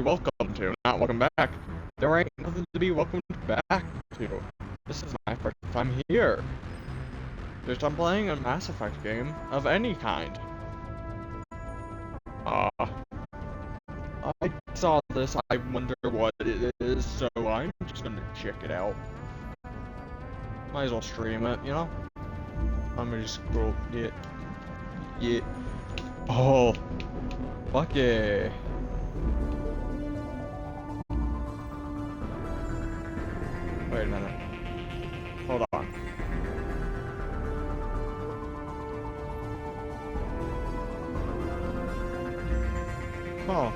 welcome to. Not welcome back. There ain't nothing to be welcomed back to. This is my first time here. Just I'm playing a Mass Effect game of any kind. I saw this, I wonder what it is, so I'm just gonna check it out. Might as well stream it, you know? I'm gonna just scroll, yeah. Oh, fuck yeah. Wait a minute. Hold on. Oh.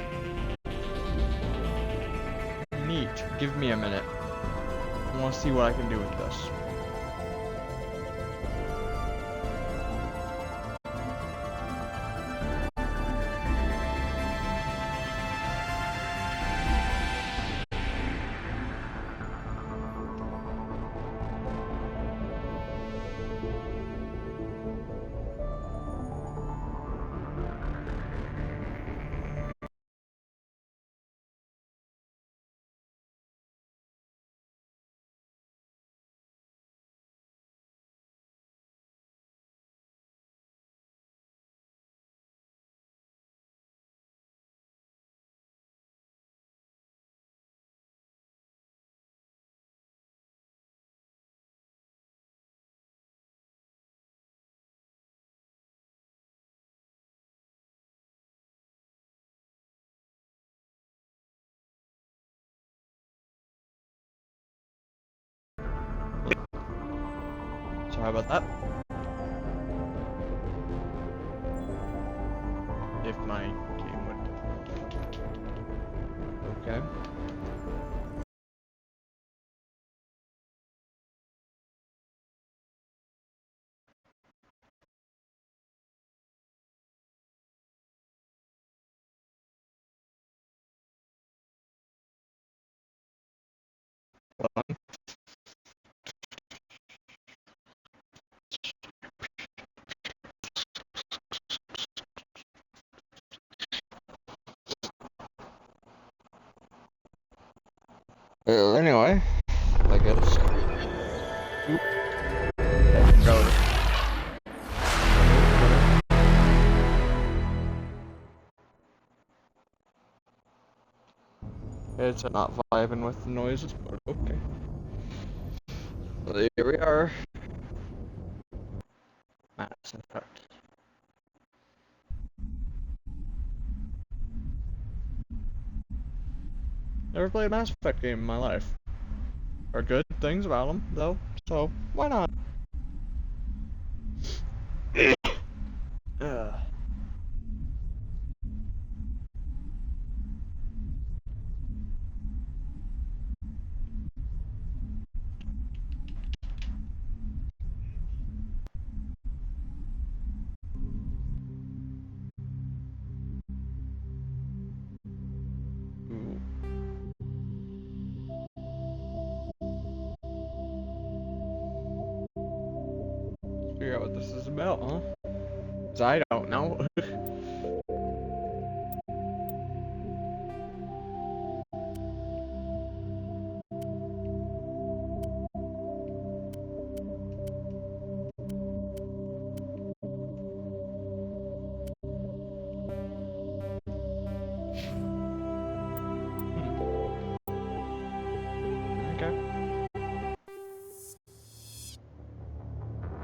Neat. Give me a minute. I want to see what I can do with this. Sorry about that. If my game would... Okay. Anyway, I guess. Go. It's not vibing with the noises, but okay. Well, here we are. Mass Effect. Never played a Mass Effect game in my life. Heard good things about them, though, so why not? Ooh. Figure out what this is about, huh? 'Cause I don't know.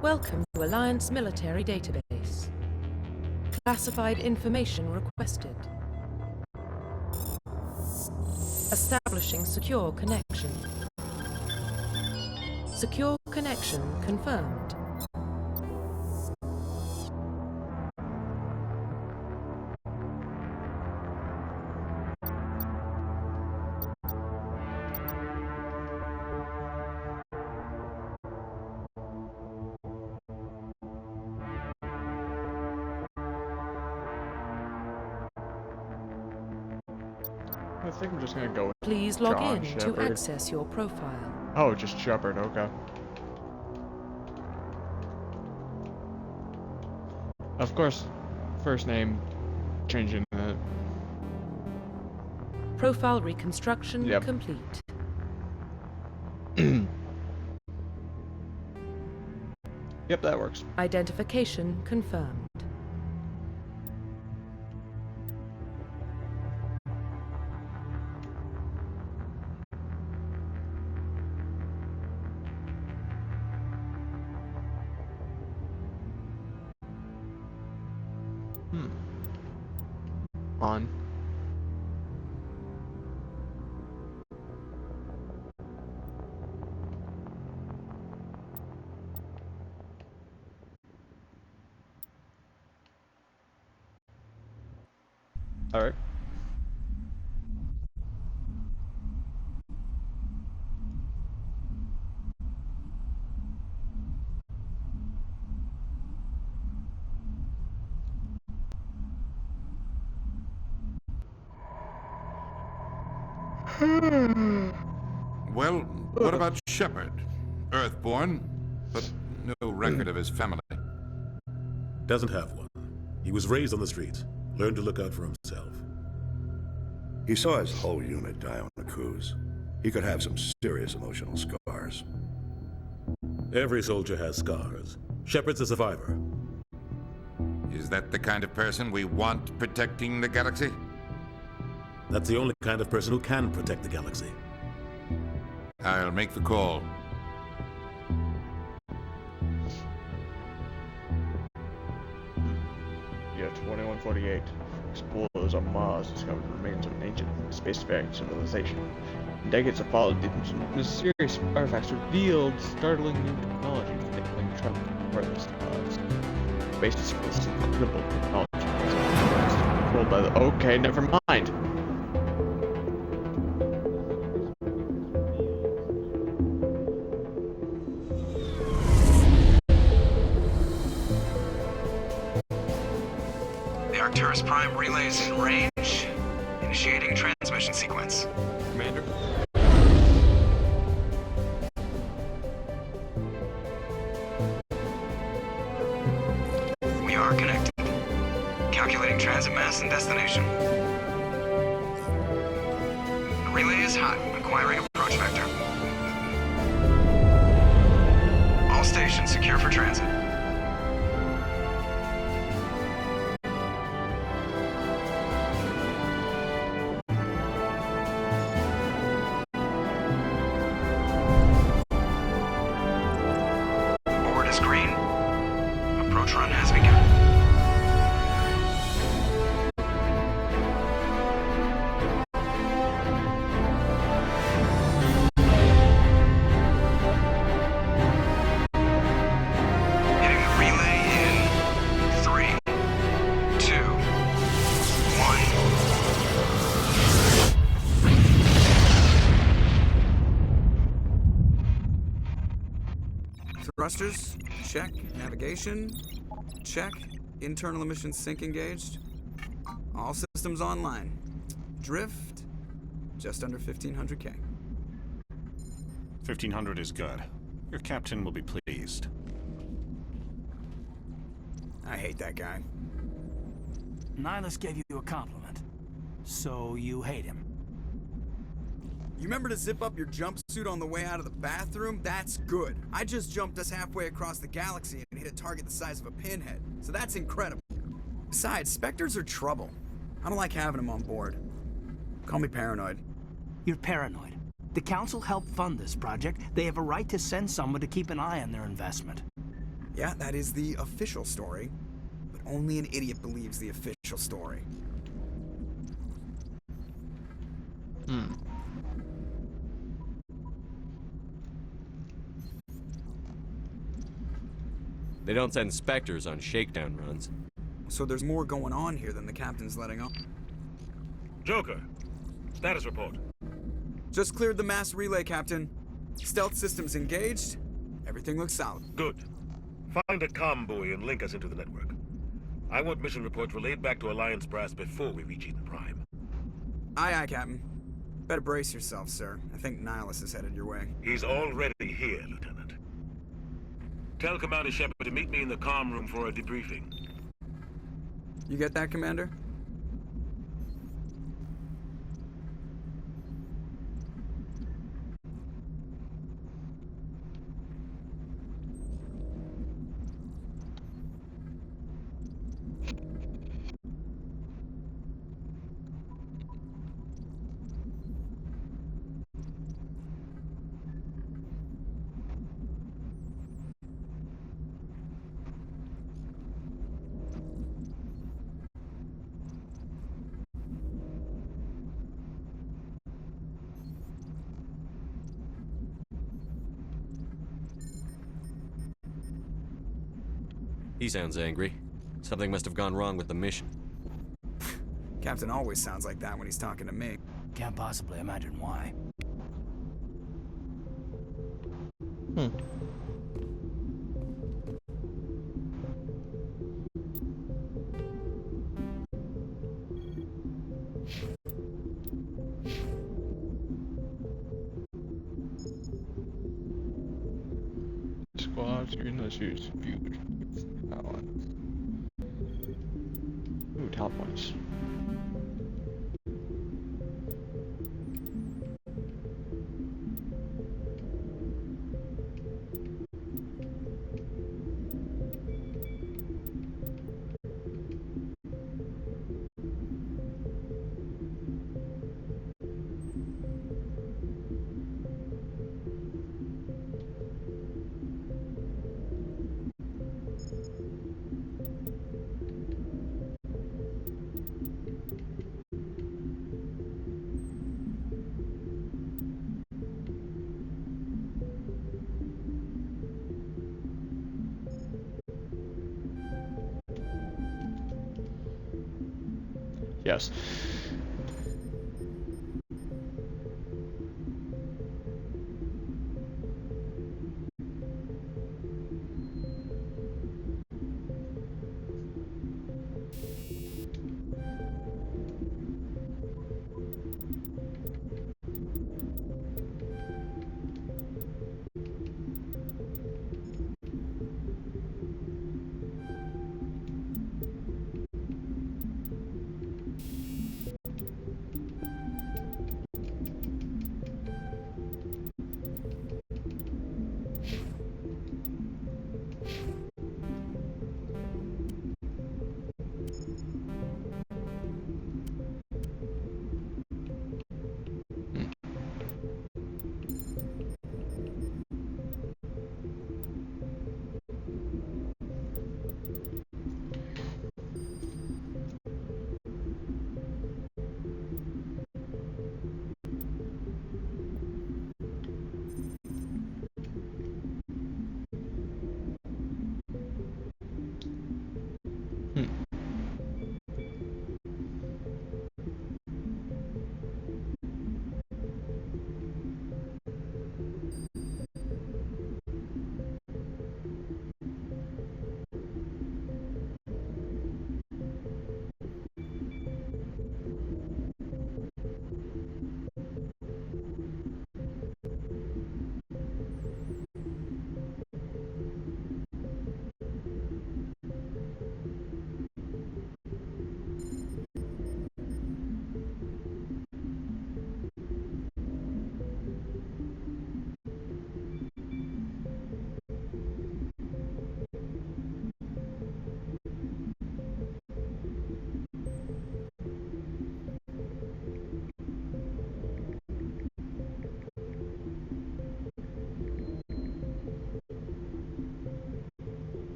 Welcome to Alliance Military Database. Classified information requested. Establishing secure connection. Secure connection confirmed. I think I'm just gonna go with Please log John in Shepard. to access your profile. Oh, just Shepard, okay. Of course, first name changing it. Profile reconstruction Yep. complete. Yep, that works. Identification confirmed. On. Alright. Well, what about Shepard? Earthborn, but no record of his family. Doesn't have one. He was raised on the streets, learned to look out for himself. He saw his whole unit die on the cruise. He could have some serious emotional scars. Every soldier has scars. Shepard's a survivor. Is that the kind of person we want protecting the galaxy? That's the only kind of person who can protect the galaxy. I'll make the call. Year 2148. Explorers on Mars discovered remains of an ancient spacefaring civilization. In decades that followed, the mysterious artifacts revealed startling new technology that can travel further stars. Basis for this incredible technology was controlled by the. Okay, never mind. The Arcturus Prime relay is in range. Initiating transmission sequence. Commander? We are connected. Calculating transit mass and destination. The relay is hot. Acquiring approach vector. All stations secure for transit. Board is green. Approach run has begun. Hitting the relay in 3, 2, 1. Thrusters, check. Navigation, check. Internal emissions sync engaged. All systems online. Drift, just under 1500K. 1500 is good. Your captain will be pleased. I hate that guy. Nihilus gave you a compliment. So you hate him. You remember to zip up your jumpsuit on the way out of the bathroom? That's good. I just jumped us halfway across the galaxy and hit a target the size of a pinhead. So that's incredible. Besides, Spectres are trouble. I don't like having them on board. Call me paranoid. You're paranoid. The Council helped fund this project. They have a right to send someone to keep an eye on their investment. Yeah, that is the official story. But only an idiot believes the official story. They don't send Spectres on shakedown runs. So there's more going on here than the captain's letting on. Joker, status report. Just cleared the mass relay, Captain. Stealth systems engaged. Everything looks solid. Good. Find a comm buoy and link us into the network. I want mission reports relayed back to Alliance Brass before we reach Eden Prime. Aye, aye, Captain. Better brace yourself, sir. I think Nihilus is headed your way. He's already here, Lieutenant. Tell Commander Shepard to meet me in the comm room for a debriefing. You get that, Commander? He sounds angry. Something must have gone wrong with the mission. Captain always sounds like that when he's talking to me. Can't possibly imagine why. Squads units used viewed. Balance. Ooh, top points. Yes.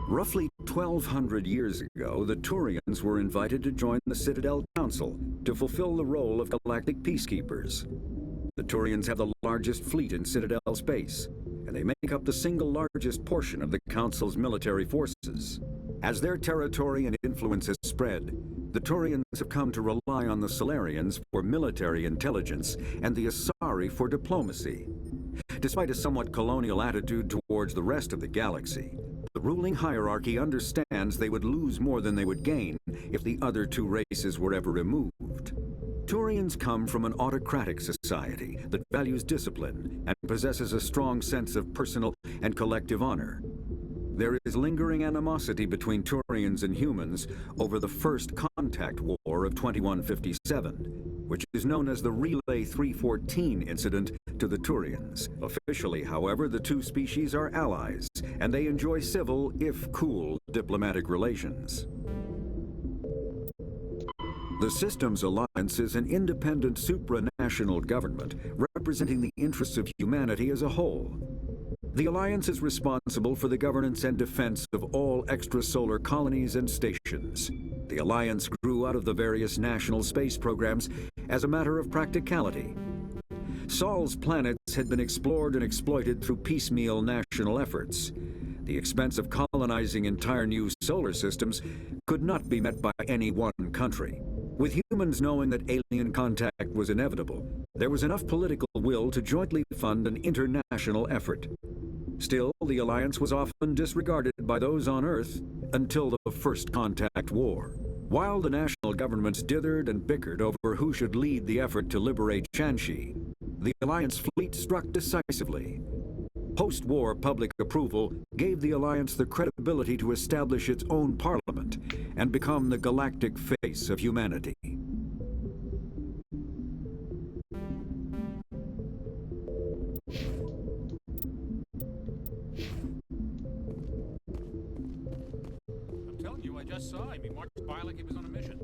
Roughly 1,200 years ago, the Turians were invited to join the Citadel Council to fulfill the role of galactic peacekeepers. The Turians have the largest fleet in Citadel space, and they make up the single largest portion of the Council's military forces. As their territory and influence has spread, the Turians have come to rely on the Salarians for military intelligence and the Asari for diplomacy. Despite a somewhat colonial attitude towards the rest of the galaxy, the ruling hierarchy understands they would lose more than they would gain if the other two races were ever removed. Turians come from an autocratic society that values discipline and possesses a strong sense of personal and collective honor. There is lingering animosity between Turians and humans over the First Contact War of 2157, which is known as the Relay 314 incident to the Turians. Officially, however, the two species are allies, and they enjoy civil, if cool, diplomatic relations. The Systems Alliance is an independent supranational government representing the interests of humanity as a whole. The Alliance is responsible for the governance and defense of all extrasolar colonies and stations. The Alliance grew out of the various national space programs as a matter of practicality. Sol's planets had been explored and exploited through piecemeal national efforts. The expense of colonizing entire new solar systems could not be met by any one country. With humans knowing that alien contact was inevitable, there was enough political will to jointly fund an international effort. Still, the Alliance was often disregarded by those on Earth until the First Contact War. While the national governments dithered and bickered over who should lead the effort to liberate Shanxi, the Alliance fleet struck decisively. Post-war public approval gave the Alliance the credibility to establish its own parliament and become the galactic face of humanity. I'm telling you, I just saw him. He marched by like he was on a mission.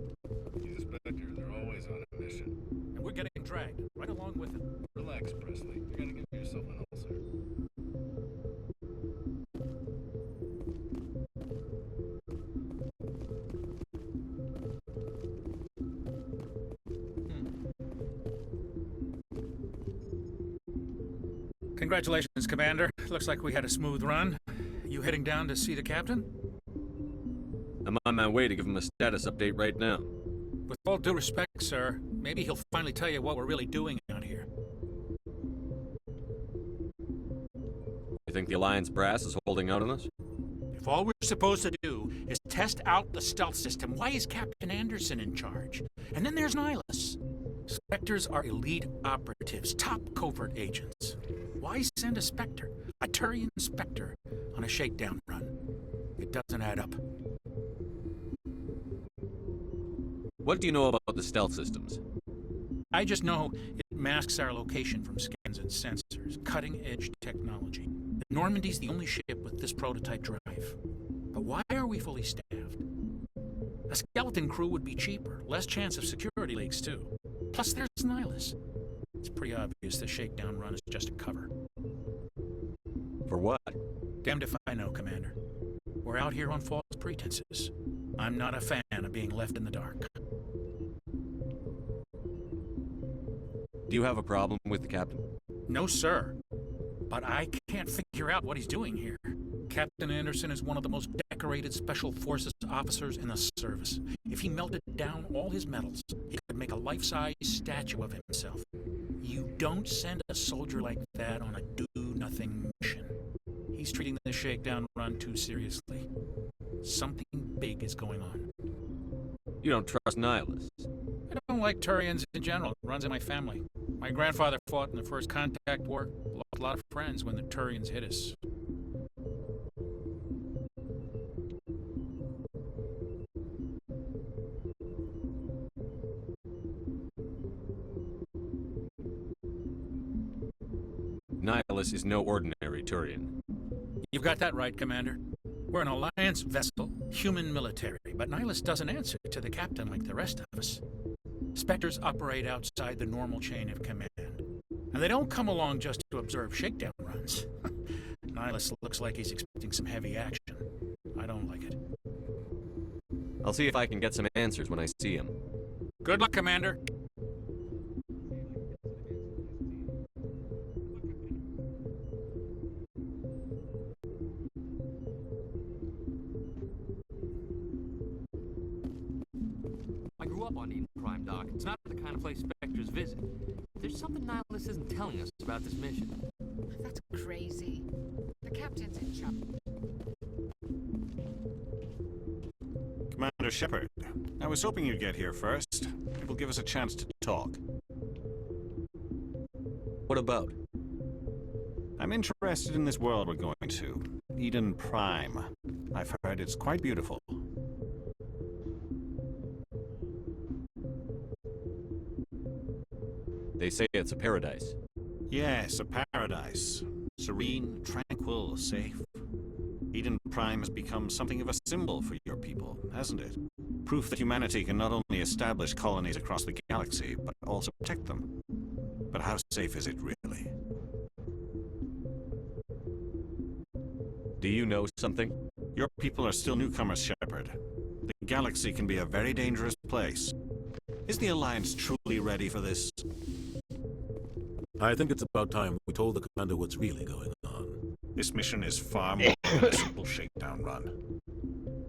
He's a Spectre. They're always on a mission. And we're getting dragged right along with him. Relax, Presley. You're gonna give yourself an ulcer. Congratulations, Commander. Looks like we had a smooth run. You heading down to see the captain? I'm on my way to give him a status update right now. With all due respect, sir, maybe he'll finally tell you what we're really doing out here. You think the Alliance brass is holding out on us? If all we're supposed to do is test out the stealth system, why is Captain Anderson in charge? And then there's Nihilus. Spectres are elite operatives, top covert agents. Why send a Spectre, a Turian Spectre, on a shakedown run? It doesn't add up. What do you know about the stealth systems? I just know it masks our location from scans and sensors. Cutting-edge technology. The Normandy's the only ship with this prototype drive. But why are we fully staffed? A skeleton crew would be cheaper, less chance of security leaks too. Plus there's Nihilus. It's pretty obvious the shakedown run is just a cover. For what? Damned if I know, Commander. We're out here on false pretenses. I'm not a fan of being left in the dark. Do you have a problem with the captain? No, sir. But I can't figure out what he's doing here. Captain Anderson is one of the most decorated Special Forces officers in the service. If he melted down all his medals, he could make a life-size statue of himself. You don't send a soldier like that on a do-nothing mission. He's treating the shakedown run too seriously. Something big is going on. You don't trust Nihilus? I don't like Turians in general. It runs in my family. My grandfather fought in the First Contact War. Lost a lot of friends when the Turians hit us. Nihilus is no ordinary Turian. You've got that right, Commander. We're an Alliance vessel, human military, but Nihilus doesn't answer to the captain like the rest of us. Spectres operate outside the normal chain of command, and they don't come along just to observe shakedown runs. Nihilus looks like he's expecting some heavy action. I don't like it. I'll see if I can get some answers when I see him. Good luck, Commander. I grew up on Eden Prime, Doc. It's not the kind of place Spectres visit. There's something Nihilus isn't telling us about this mission. That's crazy. The captain's in charge. Commander Shepard, I was hoping you'd get here first. It will give us a chance to talk. What about? I'm interested in this world we're going to. Eden Prime. I've heard it's quite beautiful. They say it's a paradise. Yes, a paradise. Serene, tranquil, safe. Eden Prime has become something of a symbol for your people, hasn't it? Proof that humanity can not only establish colonies across the galaxy, but also protect them. But how safe is it really? Do you know something? Your people are still newcomers, Shepard. The galaxy can be a very dangerous place. Is the Alliance truly ready for this? I think it's about time we told the commander what's really going on. This mission is far more than a simple shakedown run.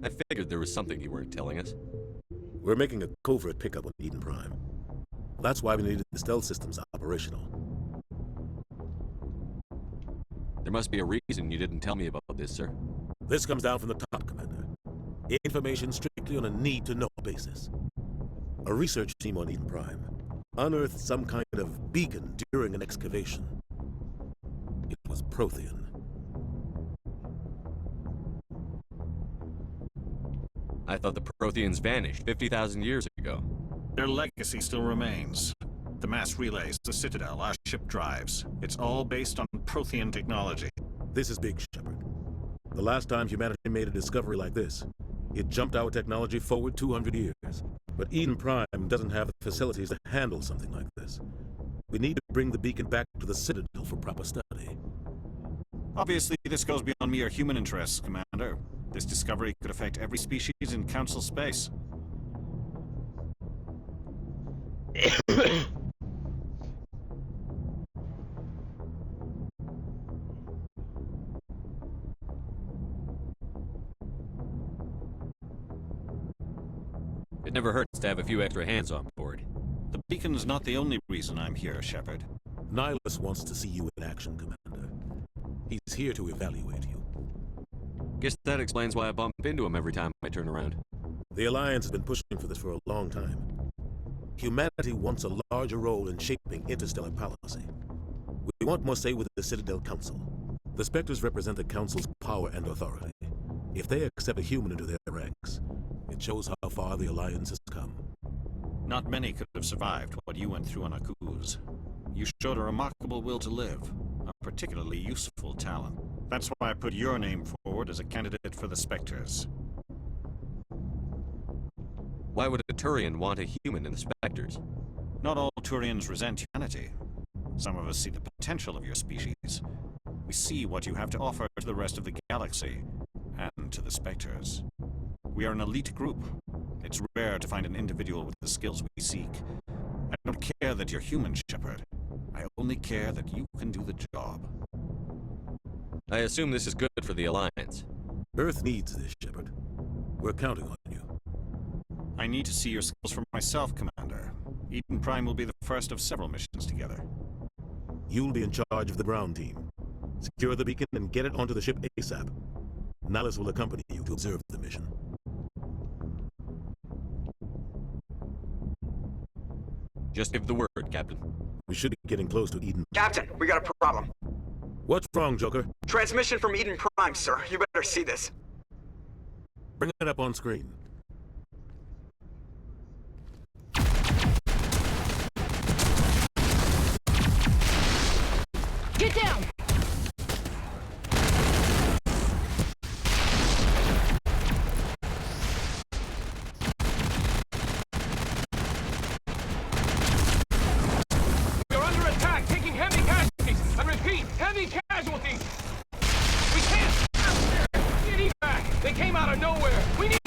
I figured there was something you weren't telling us. We're making a covert pickup on Eden Prime. That's why we needed the stealth systems operational. There must be a reason you didn't tell me about this, sir. This comes down from the top, Commander. Information strictly on a need-to-know basis. A research team on Eden Prime unearthed some kind of beacon during an excavation. It was Prothean. I thought the Protheans vanished 50,000 years ago. Their legacy still remains. The mass relays, the Citadel, our ship drives. It's all based on Prothean technology. This is big, Shepard. The last time humanity made a discovery like this, it jumped our technology forward 200 years. But Eden Prime doesn't have the facilities to handle something like this. We need to bring the beacon back to the Citadel for proper study. Obviously, this goes beyond mere human interests, Commander. This discovery could affect every species in Council space. It never hurts to have a few extra hands on board. The beacon's not the only reason I'm here, Shepard. Nihilus wants to see you in action, Commander. He's here to evaluate you. Guess that explains why I bump into him every time I turn around. The Alliance has been pushing for this for a long time. Humanity wants a larger role in shaping interstellar policy. We want more say with the Citadel Council. The Spectres represent the Council's power and authority. If they accept a human into their ranks, it shows how far the Alliance has come. Not many could have survived what you went through on Akuz. You showed a remarkable will to live, a particularly useful talent. That's why I put your name forward as a candidate for the Spectres. Why would a Turian want a human in the Spectres? Not all Turians resent humanity. Some of us see the potential of your species. We see what you have to offer to the rest of the galaxy, and to the Spectres. We are an elite group. It's rare to find an individual with the skills we seek. I don't care that you're human, Shepard. I only care that you can do the job. I assume this is good for the Alliance. Earth needs this, Shepard. We're counting on you. I need to see your skills for myself, Commander. Eden Prime will be the first of several missions together. You'll be in charge of the ground team. Secure the beacon and get it onto the ship ASAP. Nihilus will accompany you to observe the mission. Just give the word, Captain. We should be getting close to Eden. Captain, we got a problem. What's wrong, Joker? Transmission from Eden Prime, sir. You better see this. Bring it up on screen. Get down! We're under attack, taking heavy casualties. I repeat, heavy casualties! We can't get back! They came out of nowhere! We need...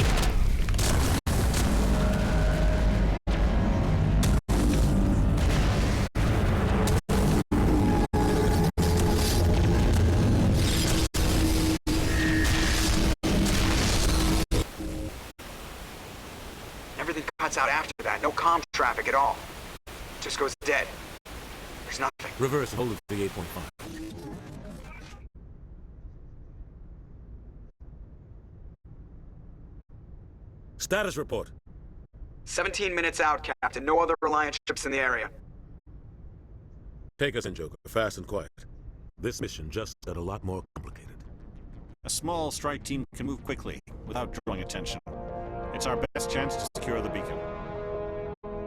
Everything cuts out after that. No comm traffic at all. Just goes dead. There's nothing. Reverse hold of the 8.5. Status report. 17 minutes out, Captain. No other Alliance ships in the area. Take us in, Joker. Fast and quiet. This mission just got a lot more complicated. A small strike team can move quickly, without drawing attention. It's our best chance to secure the beacon.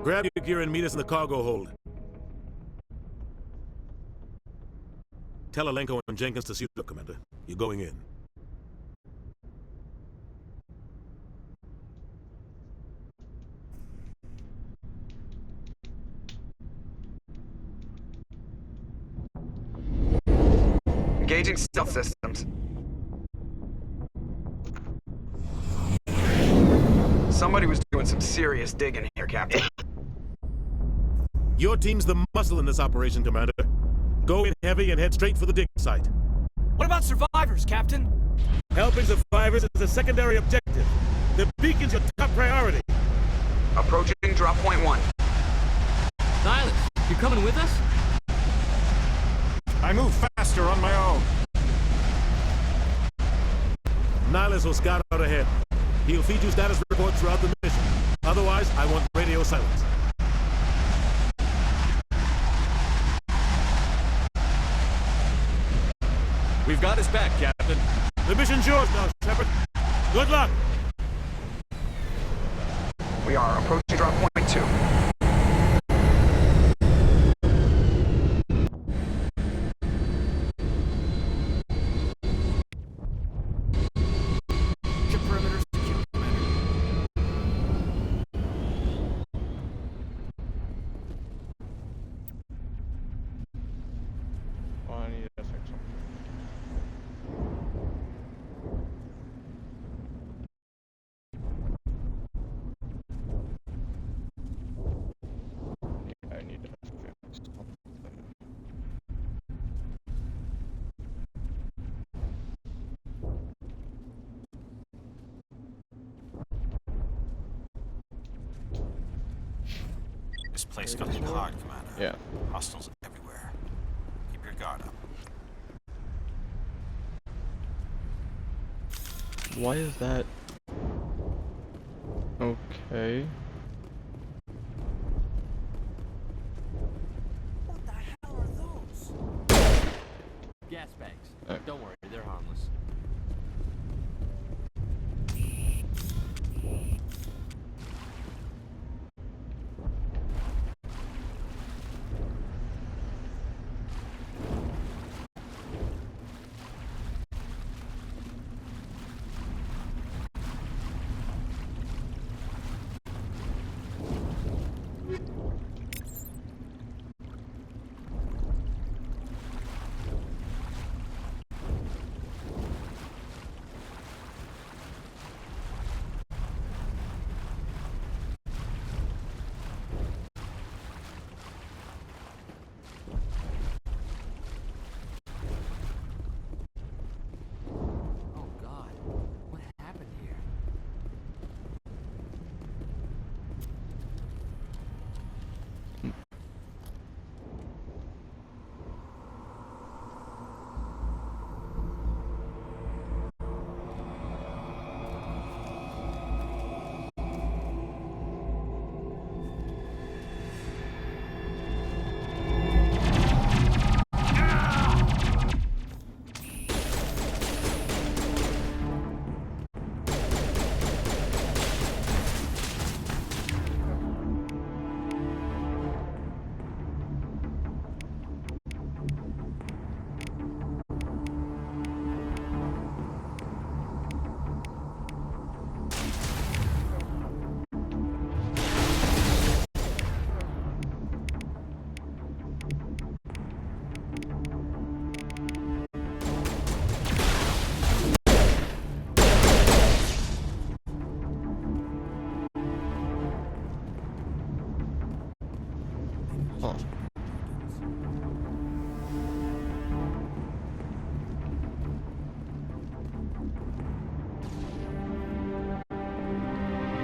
Grab your gear and meet us in the cargo hold. Tell Alenko and Jenkins to suit up, Commander. You're going in. Engaging stealth systems. Somebody was doing some serious digging here, Captain. Your team's the muscle in this operation, Commander. Go in heavy and head straight for the dig site. What about survivors, Captain? Helping survivors is a secondary objective. The beacon's your top priority. Approaching drop point 1. Nihilus, you coming with us? I move faster on my own. Nihilus will scout out ahead. He'll feed you status reports throughout the mission. Otherwise, I want radio silence. We've got his back, Captain. The mission's yours now, Shepard. Good luck! We are approaching drop point 2. I need to fix them. Yeah, I need to fix something. This place got hit hard, Commander. Yeah. Hostiles everywhere. Keep your guard up. Why is that? Okay. What the hell are those? Gas bags. Don't worry, they're harmless.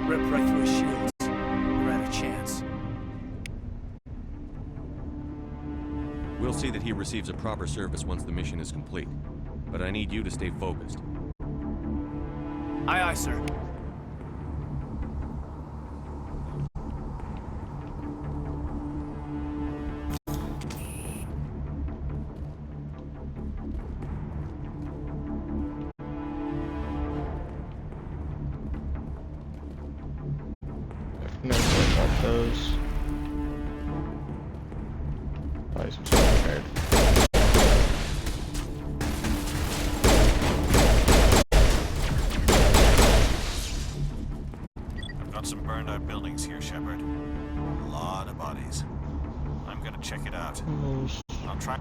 Ripped right through his shields. Never had a chance. We'll see that he receives a proper service once the mission is complete. But I need you to stay focused. Aye, aye, sir. No clue about those. Probably some stuff prepared. Got some burned out buildings here, Shepard. A lot of bodies. I'm gonna check it out. I'll try.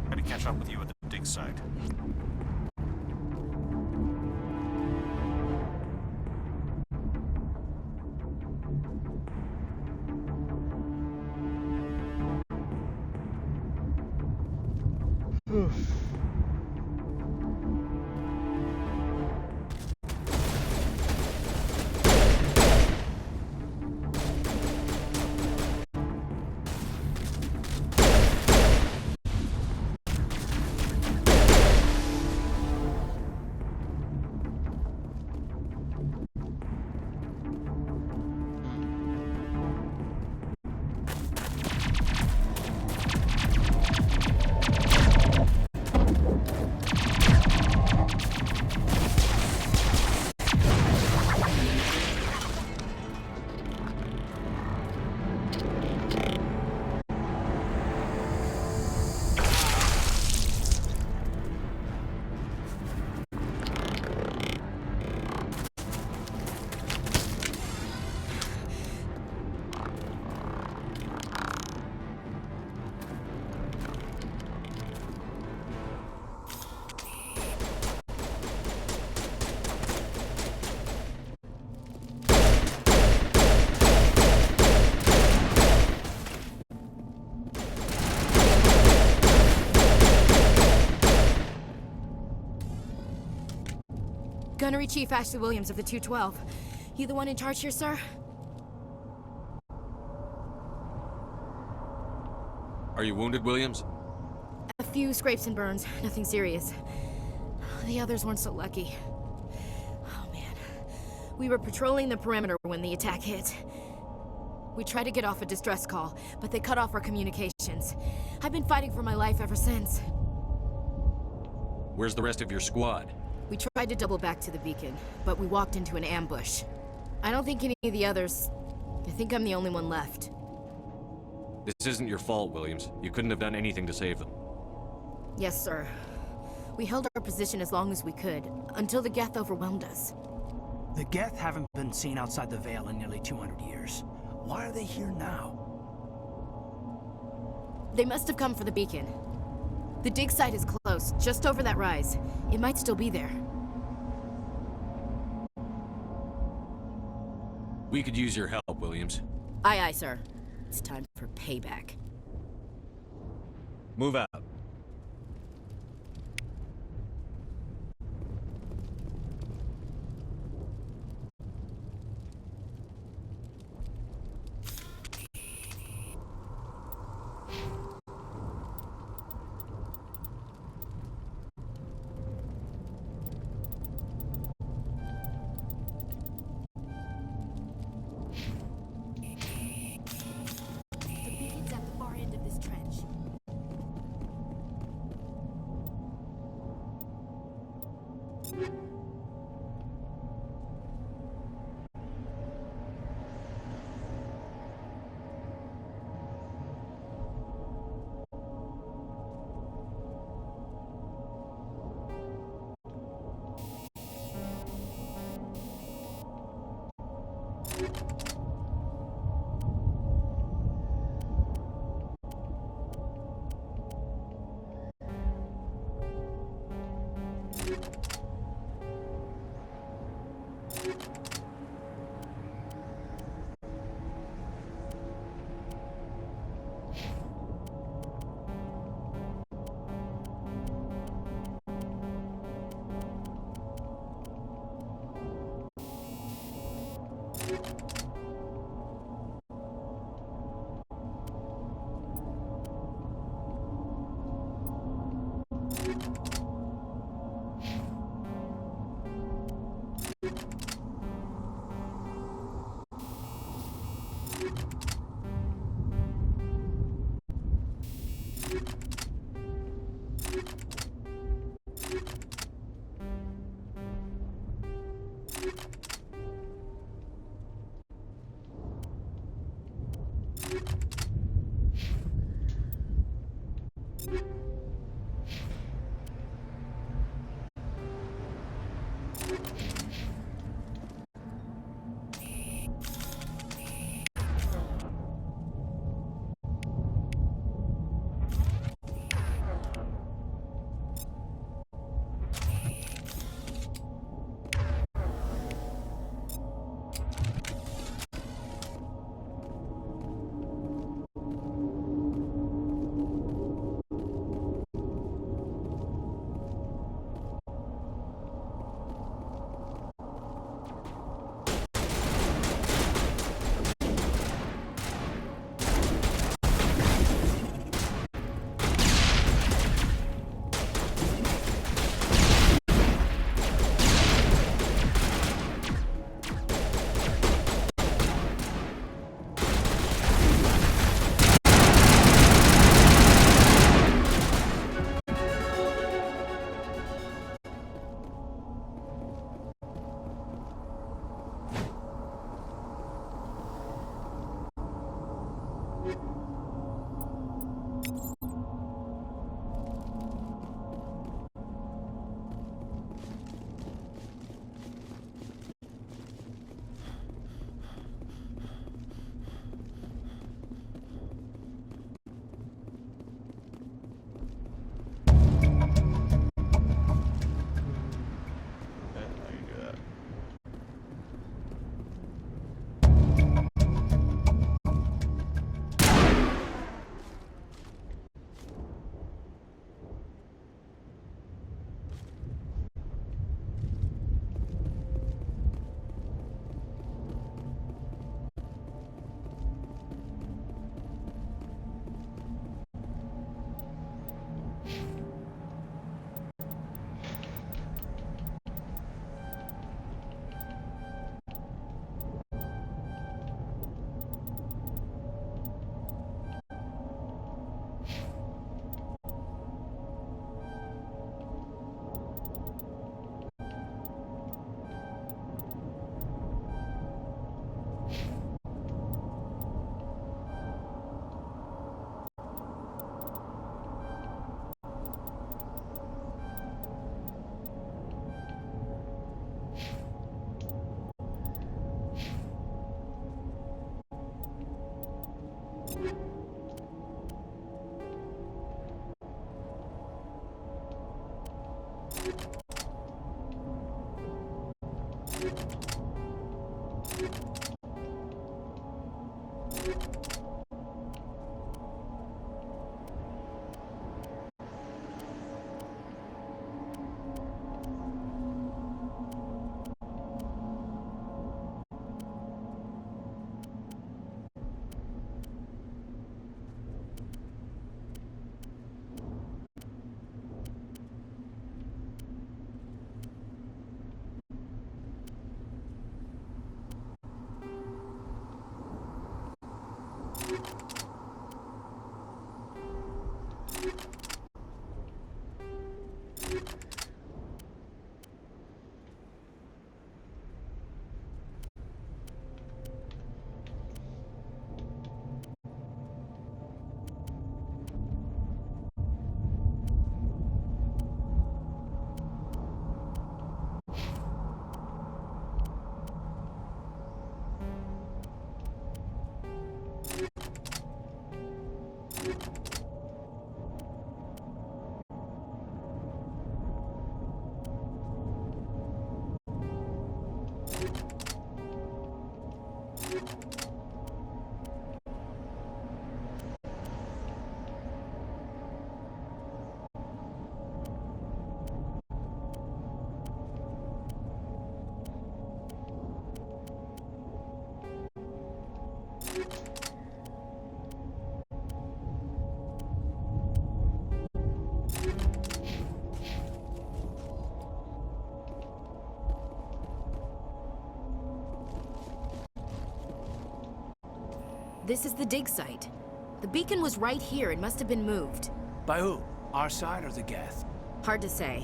Try to catch up with you at the dig site. Gunnery Chief Ashley Williams of the 212. You the one in charge here, sir? Are you wounded, Williams? A few scrapes and burns, nothing serious. The others weren't so lucky. Oh man. We were patrolling the perimeter when the attack hit. We tried to get off a distress call, but they cut off our communications. I've been fighting for my life ever since. Where's the rest of your squad? We tried to double back to the beacon, but we walked into an ambush. I don't think any of the others... I think I'm the only one left. This isn't your fault, Williams. You couldn't have done anything to save them. Yes, sir. We held our position as long as we could, until the Geth overwhelmed us. The Geth haven't been seen outside the Veil in nearly 200 years. Why are they here now? They must have come for the beacon. The dig site is close, just over that rise. It might still be there. We could use your help, Williams. Aye, aye, sir. It's time for payback. Move out. This is the dig site. The beacon was right here. It must have been moved. By who? Our side or the Geth? Hard to say.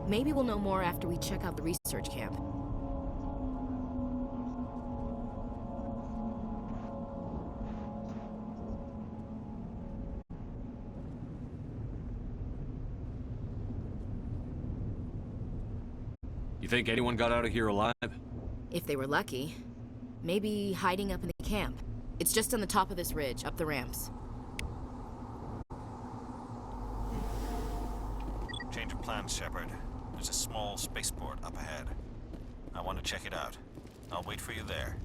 Maybe we'll know more after we check out the research camp. You think anyone got out of here alive? If they were lucky. Maybe hiding up in the camp. It's just on the top of this ridge, up the ramps. Change of plans, Shepard. There's a small spaceport up ahead. I want to check it out. I'll wait for you there.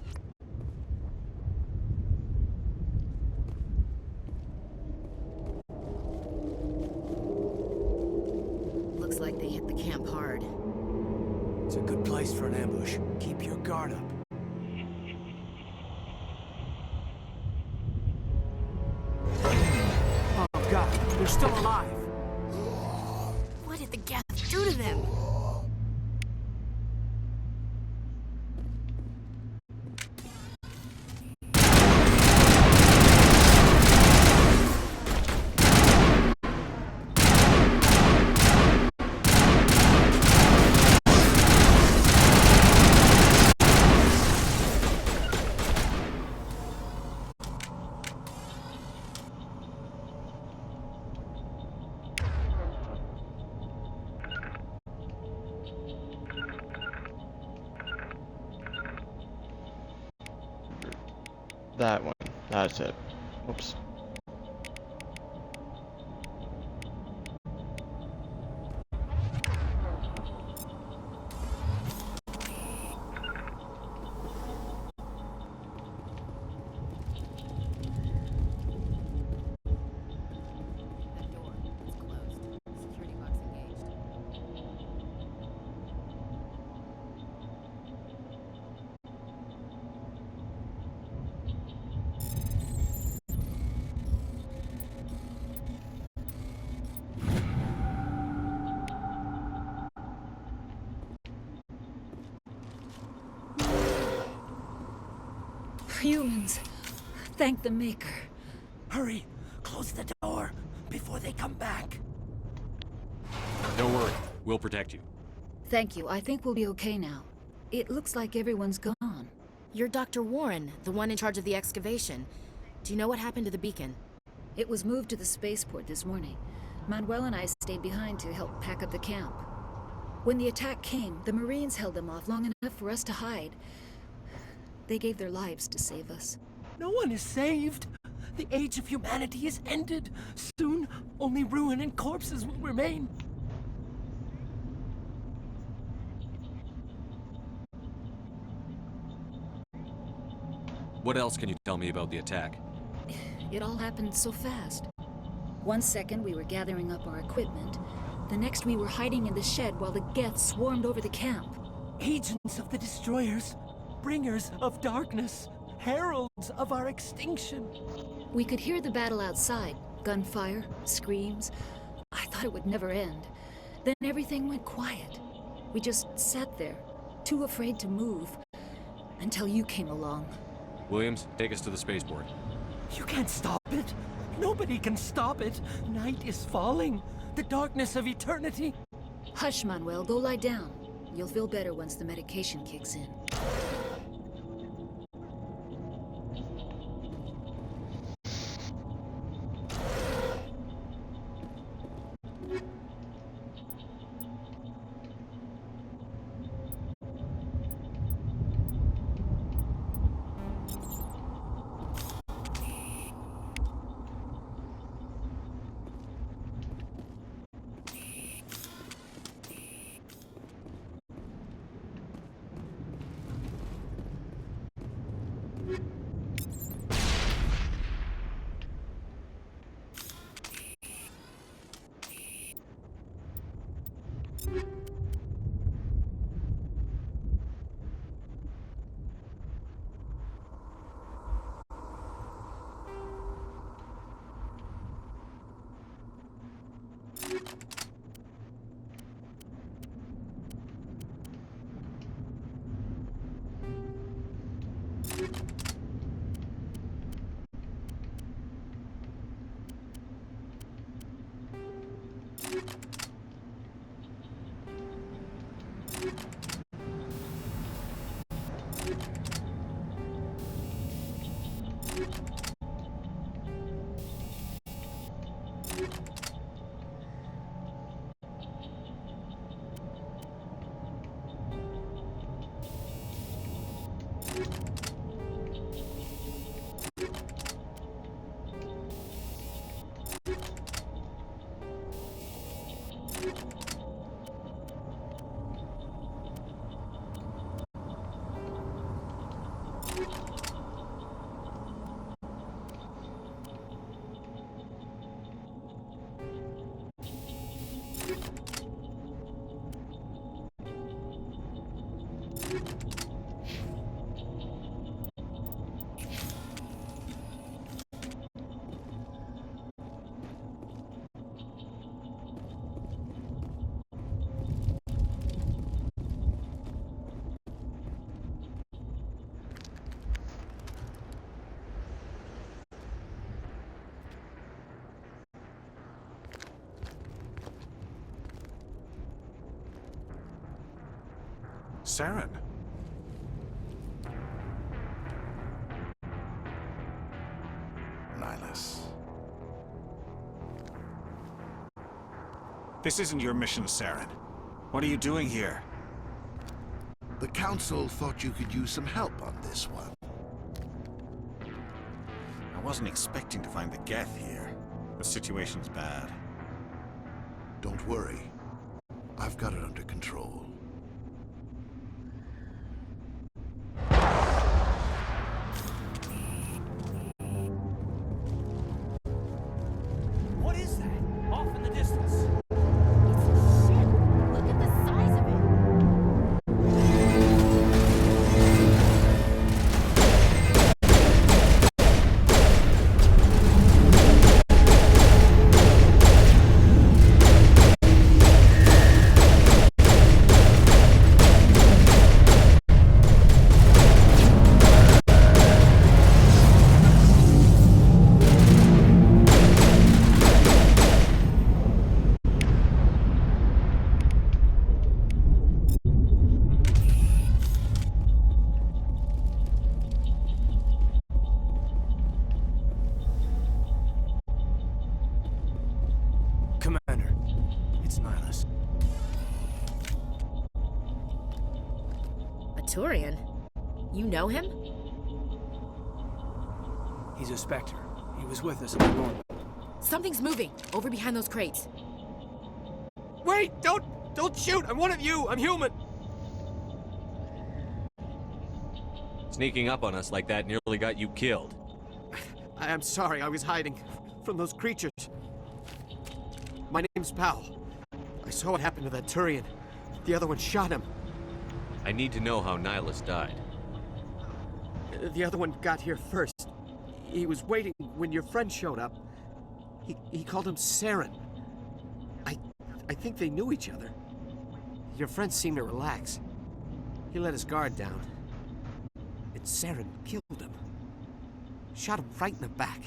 Looks like they hit the camp hard. It's a good place for an ambush. Keep your guard up. Oh God, they're still alive. What did the Geth do to them? That one. That's it. Oops. Humans. Thank the Maker. Hurry! Close the door before they come back. Don't worry. We'll protect you. Thank you. I think we'll be okay now. It looks like everyone's gone. You're Dr. Warren, the one in charge of the excavation. Do you know what happened to the beacon? It was moved to the spaceport this morning. Manuel and I stayed behind to help pack up the camp. When the attack came, the Marines held them off long enough for us to hide. They gave their lives to save us. No one is saved. The age of humanity is ended. Soon, only ruin and corpses will remain. What else can you tell me about the attack? It all happened so fast. One second we were gathering up our equipment. The next we were hiding in the shed while the Geth swarmed over the camp. Agents of the Destroyers, bringers of darkness, heralds of our extinction. We could hear the battle outside. Gunfire, screams. I thought it would never end. Then everything went quiet. We just sat there, too afraid to move, until you came along. Williams, take us to the spaceport. You can't stop it. Nobody can stop it. Night is falling. The darkness of eternity. Hush, Manuel. Go lie down. You'll feel better once the medication kicks in. Saren. Nihlus. This isn't your mission, Saren. What are you doing here? The Council thought you could use some help on this one. I wasn't expecting to find the Geth here. The situation's bad. Don't worry. I've got it under control. What is that? Off in the distance. Look at the size of it. Commander, it's Nihlus. A Turian? You know him? He's a Spectre. He was with us in the north. Something's moving, over behind those crates. Wait! Don't shoot! I'm one of you! I'm human! Sneaking up on us like that nearly got you killed. I'm sorry, I was hiding from those creatures. My name's Powell. I saw what happened to that Turian. The other one shot him. I need to know how Nihilus died. The other one got here first. He was waiting when your friend showed up. He called him Saren. I think they knew each other. Your friend seemed to relax. He let his guard down. And Saren killed him. Shot him right in the back.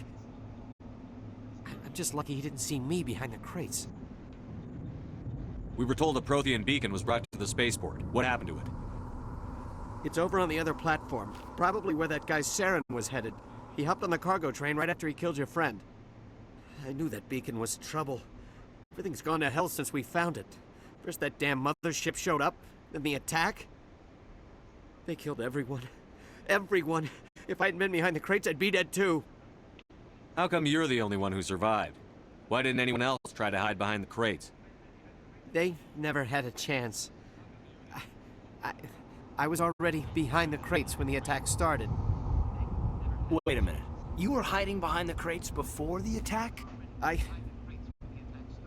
I'm just lucky he didn't see me behind the crates. We were told a Prothean beacon was brought to the spaceport. What happened to it? It's over on the other platform. Probably where that guy Saren was headed. He hopped on the cargo train right after he killed your friend. I knew that beacon was trouble. Everything's gone to hell since we found it. First that damn mothership showed up, then the attack. They killed everyone. Everyone. If I hadn't been behind the crates, I'd be dead too. How come you're the only one who survived? Why didn't anyone else try to hide behind the crates? They never had a chance. I was already behind the crates when the attack started. Wait a minute. You were hiding behind the crates before the attack?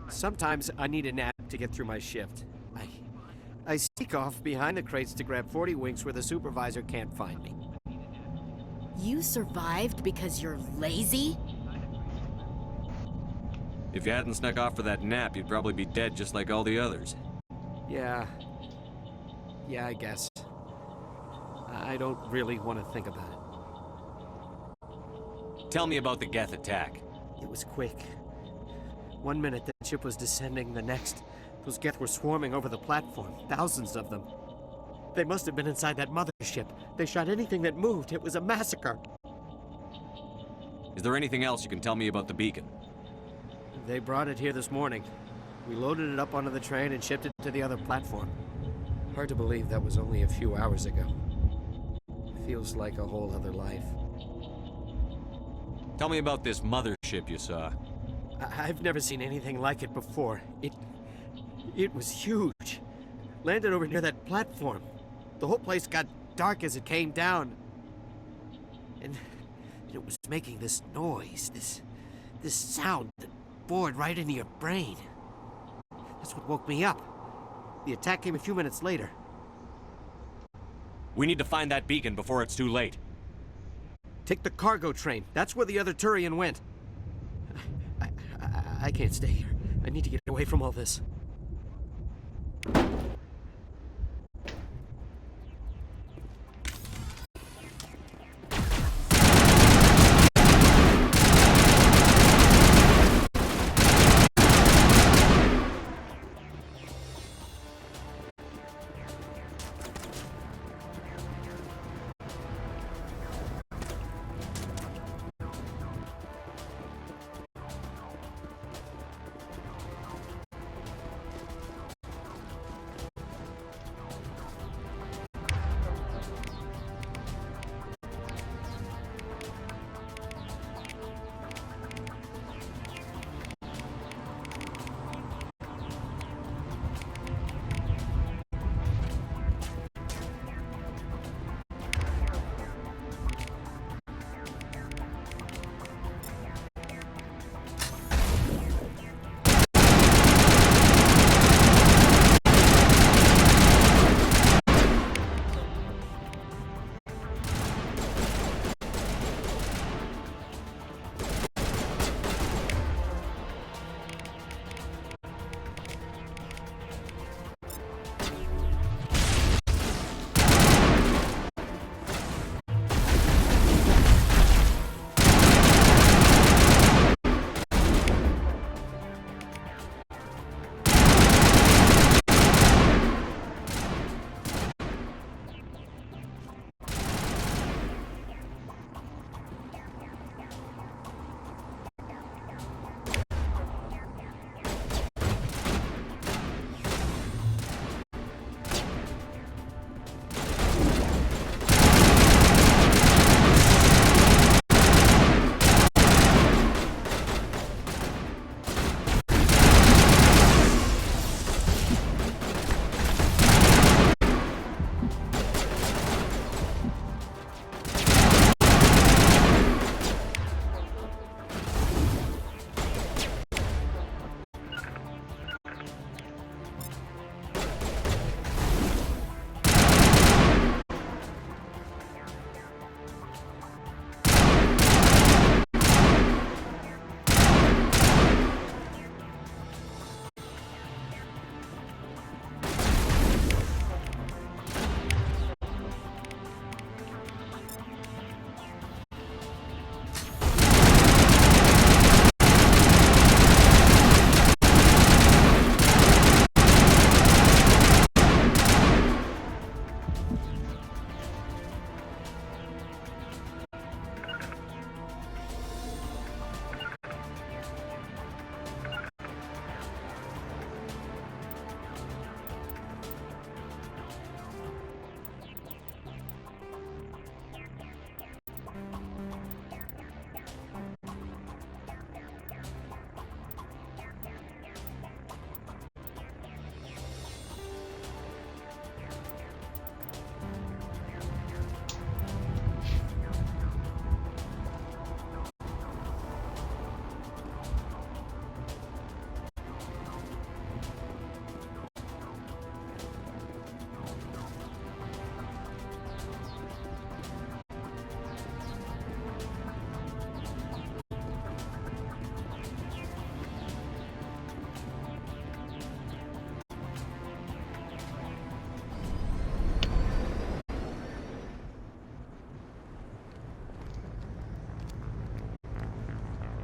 Sometimes I need a nap to get through my shift. I sneak off behind the crates to grab 40 winks where the supervisor can't find me. You survived because you're lazy? If you hadn't snuck off for that nap, you'd probably be dead just like all the others. Yeah, I guess. I don't really want to think about it. Tell me about the Geth attack. It was quick. 1 minute the ship was descending, the next, those Geth were swarming over the platform, thousands of them. They must have been inside that mothership. They shot anything that moved. It was a massacre. Is there anything else you can tell me about the beacon? They brought it here this morning. We loaded it up onto the train and shipped it to the other platform. Hard to believe that was only a few hours ago. Feels like a whole other life. Tell me about this mothership you saw. I've never seen anything like it before. It was huge. Landed over near that platform. The whole place got dark as it came down. And it was making this noise, this sound that bored right into your brain. That's what woke me up. The attack came a few minutes later. We need to find that beacon before it's too late. Take the cargo train. That's where the other Turian went. I can't stay here. I need to get away from all this.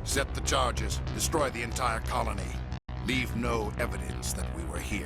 Set the charges. Destroy the entire colony. Leave no evidence that we were here.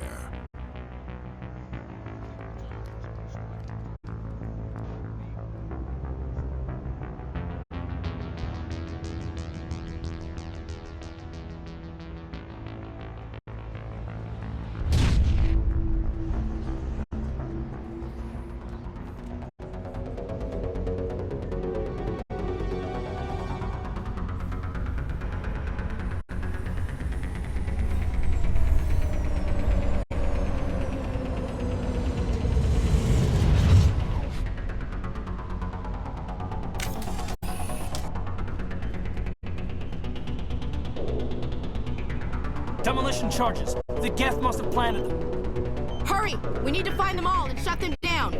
Demolition charges. The Geth must have planted them. Hurry! We need to find them all and shut them down!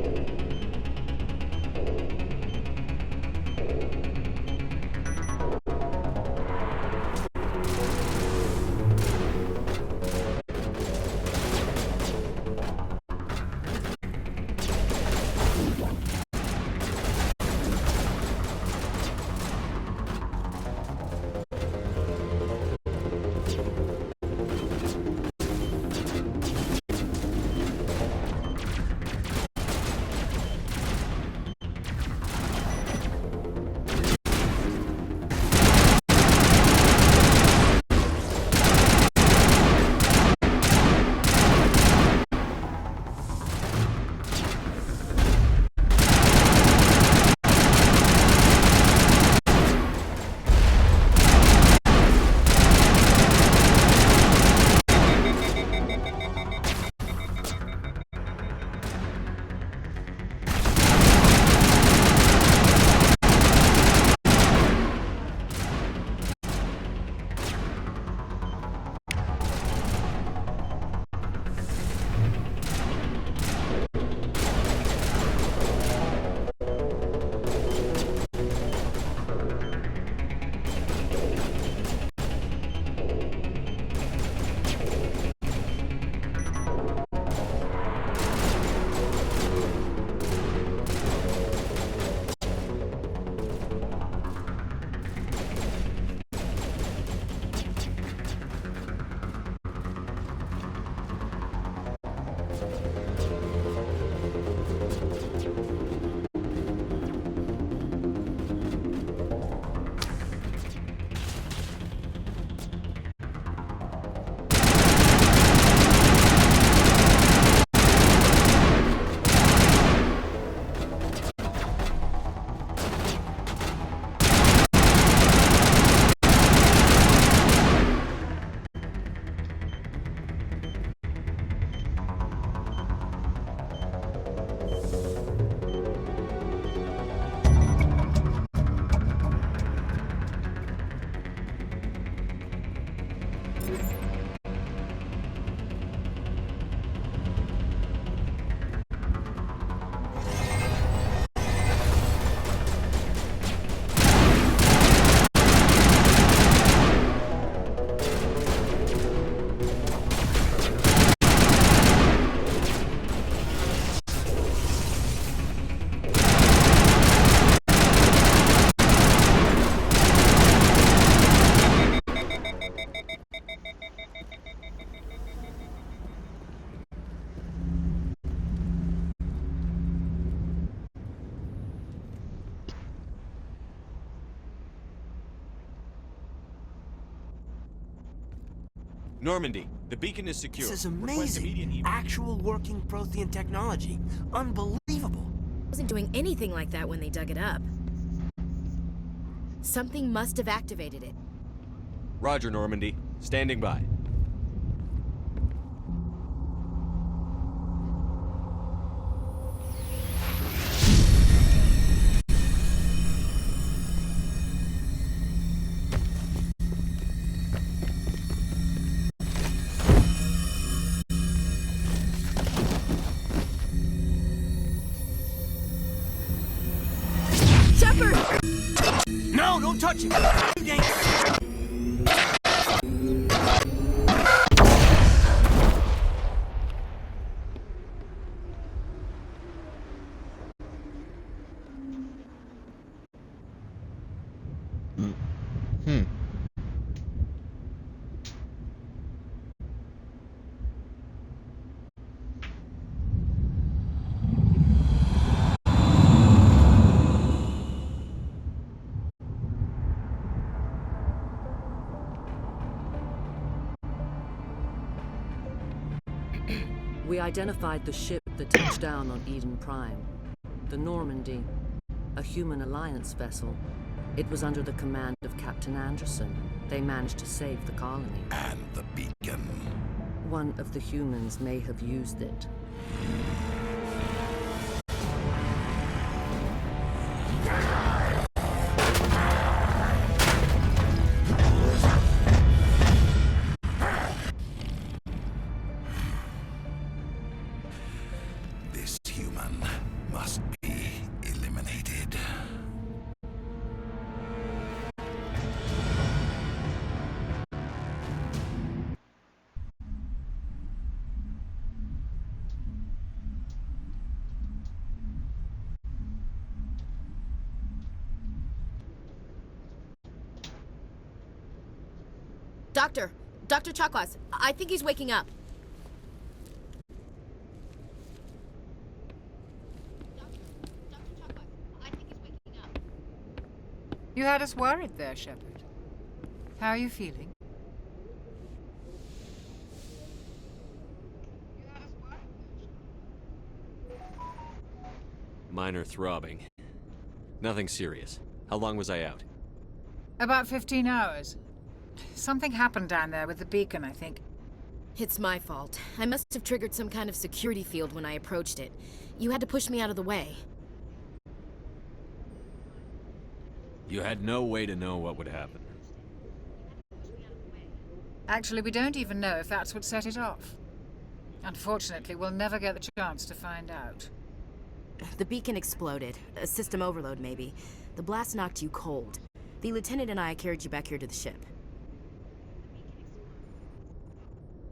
Normandy, the beacon is secure. This is Request immediate amazing. Actual working Prothean technology. Unbelievable. Wasn't doing anything like that when they dug it up. Something must have activated it. Roger, Normandy. Standing by. No, don't touch it! Too dangerous! We identified the ship that touched down on Eden Prime. The Normandy. A human alliance vessel. It was under the command of Captain Anderson. They managed to save the colony. And the beacon. One of the humans may have used it. This human must be eliminated. Dr. Chakwas, I think he's waking up. You had us worried there, Shepard. How are you feeling? Minor throbbing. Nothing serious. How long was I out? About 15 hours. Something happened down there with the beacon, I think. It's my fault. I must have triggered some kind of security field when I approached it. You had to push me out of the way. You had no way to know what would happen. Actually, we don't even know if that's what set it off. Unfortunately, we'll never get the chance to find out. The beacon exploded. A system overload, maybe. The blast knocked you cold. The lieutenant and I carried you back here to the ship.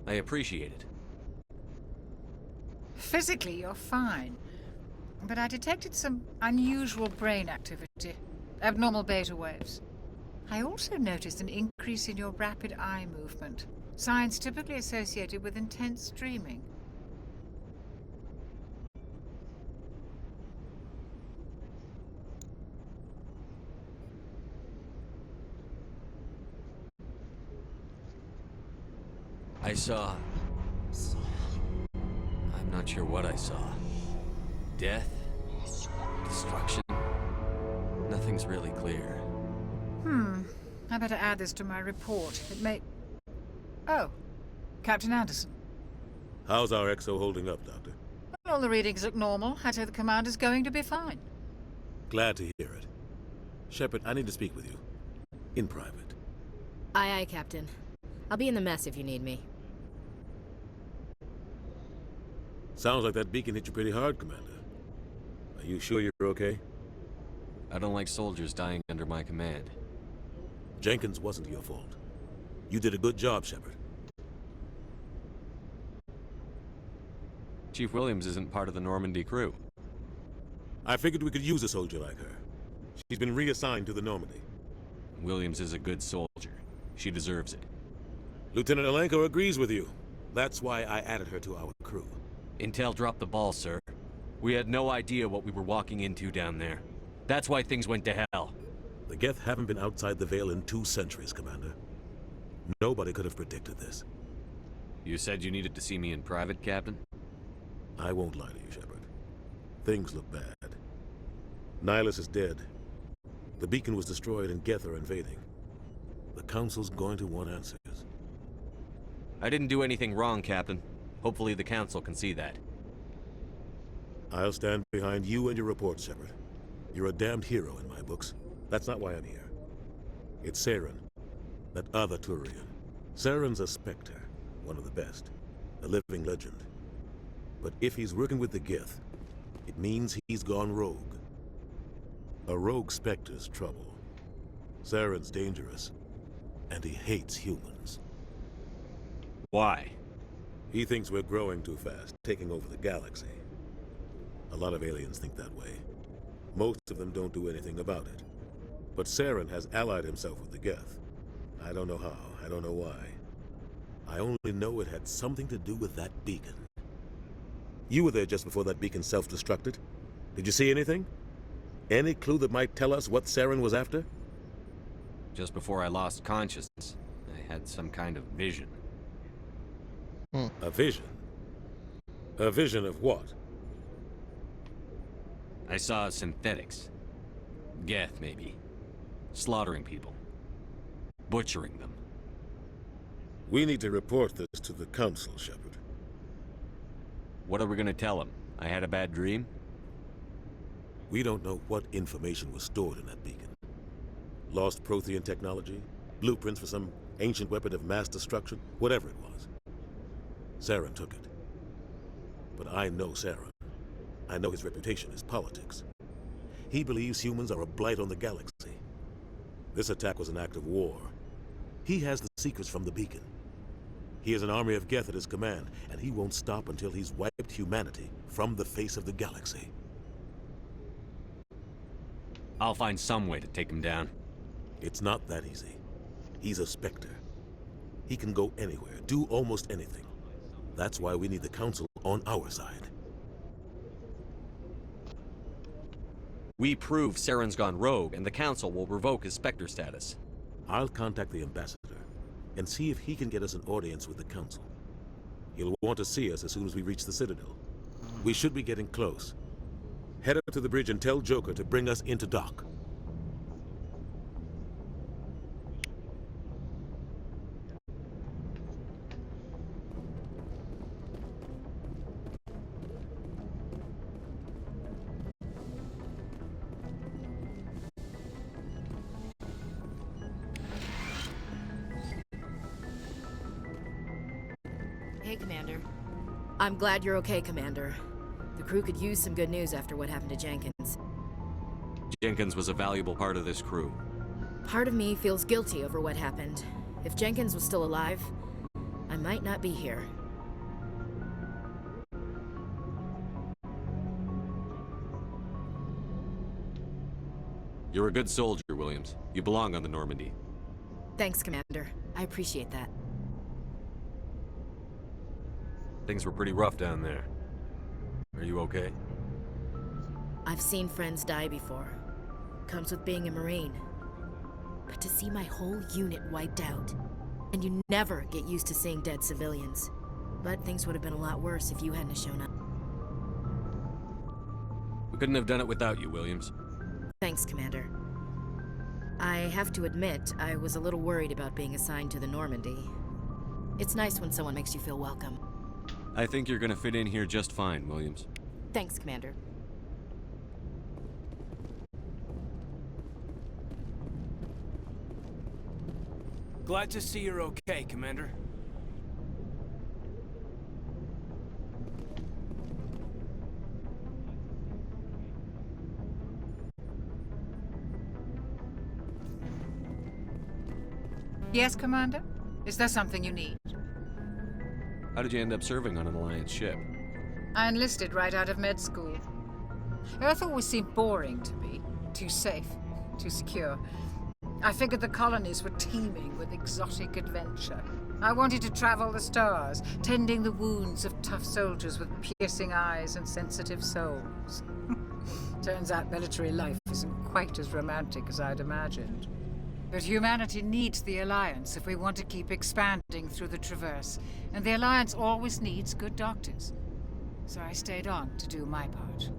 I appreciate it. Physically, you're fine. But I detected some unusual brain activity. Abnormal beta waves. I also noticed an increase in your rapid eye movement. Signs typically associated with intense dreaming. I saw... I'm not sure what I saw. Death? Destruction? Nothing's really clear. I better add this to my report. It may... Oh, Captain Anderson. How's our EXO holding up, Doctor? All the readings look normal. I'd say the commander's going to be fine. Glad to hear it. Shepard, I need to speak with you. In private. Aye, aye, Captain. I'll be in the mess if you need me. Sounds like that beacon hit you pretty hard, Commander. Are you sure you're okay? I don't like soldiers dying under my command. Jenkins wasn't your fault. You did a good job, Shepard. Chief Williams isn't part of the Normandy crew. I figured we could use a soldier like her. She's been reassigned to the Normandy. Williams is a good soldier. She deserves it. Lieutenant Alenko agrees with you. That's why I added her to our crew. Intel dropped the ball, sir. We had no idea what we were walking into down there. That's why things went to hell. The Geth haven't been outside the Veil in 2 centuries, Commander. Nobody could have predicted this. You said you needed to see me in private, Captain? I won't lie to you, Shepard. Things look bad. Nihilus is dead. The beacon was destroyed and Geth are invading. The Council's going to want answers. I didn't do anything wrong, Captain. Hopefully the Council can see that. I'll stand behind you and your report, Shepard. You're a damned hero in my books. That's not why I'm here. It's Saren, that other Turian. Saren's a Spectre, one of the best, a living legend. But if he's working with the Geth, it means he's gone rogue. A rogue Spectre's trouble. Saren's dangerous, and he hates humans. Why? He thinks we're growing too fast, taking over the galaxy. A lot of aliens think that way. Most of them don't do anything about it. But Saren has allied himself with the Geth. I don't know how, I don't know why. I only know it had something to do with that beacon. You were there just before that beacon self-destructed. Did you see anything? Any clue that might tell us what Saren was after? Just before I lost consciousness, I had some kind of vision. A vision? A vision of what? I saw synthetics. Geth, maybe. Slaughtering people. Butchering them. We need to report this to the Council, Shepard. What are we gonna tell them? I had a bad dream? We don't know what information was stored in that beacon. Lost Prothean technology? Blueprints for some ancient weapon of mass destruction? Whatever it was. Saren took it. But I know Saren. I know his reputation is politics. He believes humans are a blight on the galaxy. This attack was an act of war. He has the secrets from the beacon. He has an army of Geth at his command, and he won't stop until he's wiped humanity from the face of the galaxy. I'll find some way to take him down. It's not that easy. He's a Spectre. He can go anywhere, do almost anything. That's why we need the Council on our side. We prove Saren's gone rogue, and the Council will revoke his Spectre status. I'll contact the Ambassador and see if he can get us an audience with the Council. He'll want to see us as soon as we reach the Citadel. We should be getting close. Head up to the bridge and tell Joker to bring us into dock. Hey, Commander. I'm glad you're okay, Commander. The crew could use some good news after what happened to Jenkins. Jenkins was a valuable part of this crew. Part of me feels guilty over what happened. If Jenkins was still alive, I might not be here. You're a good soldier, Williams. You belong on the Normandy. Thanks, Commander. I appreciate that. Things were pretty rough down there. Are you okay? I've seen friends die before. Comes with being a Marine. But to see my whole unit wiped out, and you never get used to seeing dead civilians. But things would have been a lot worse if you hadn't shown up. We couldn't have done it without you, Williams. Thanks, Commander. I have to admit, I was a little worried about being assigned to the Normandy. It's nice when someone makes you feel welcome. I think you're gonna fit in here just fine, Williams. Thanks, Commander. Glad to see you're okay, Commander. Yes, Commander? Is there something you need? How did you end up serving on an Alliance ship? I enlisted right out of med school. Earth always seemed boring to me. Too safe, too secure. I figured the colonies were teeming with exotic adventure. I wanted to travel the stars, tending the wounds of tough soldiers with piercing eyes and sensitive souls. Turns out military life isn't quite as romantic as I'd imagined. But humanity needs the Alliance if we want to keep expanding through the Traverse, and the Alliance always needs good doctors. So I stayed on to do my part.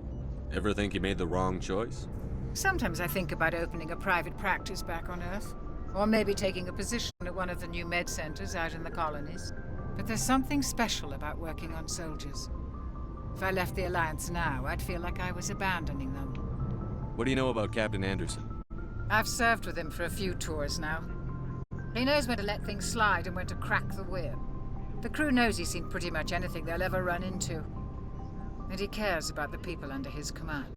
Ever think you made the wrong choice? Sometimes I think about opening a private practice back on Earth, or maybe taking a position at one of the new med centers out in the colonies. But there's something special about working on soldiers. If I left the Alliance now, I'd feel like I was abandoning them. What do you know about Captain Anderson? I've served with him for a few tours now. He knows when to let things slide and when to crack the whip. The crew knows he's seen pretty much anything they'll ever run into. And he cares about the people under his command.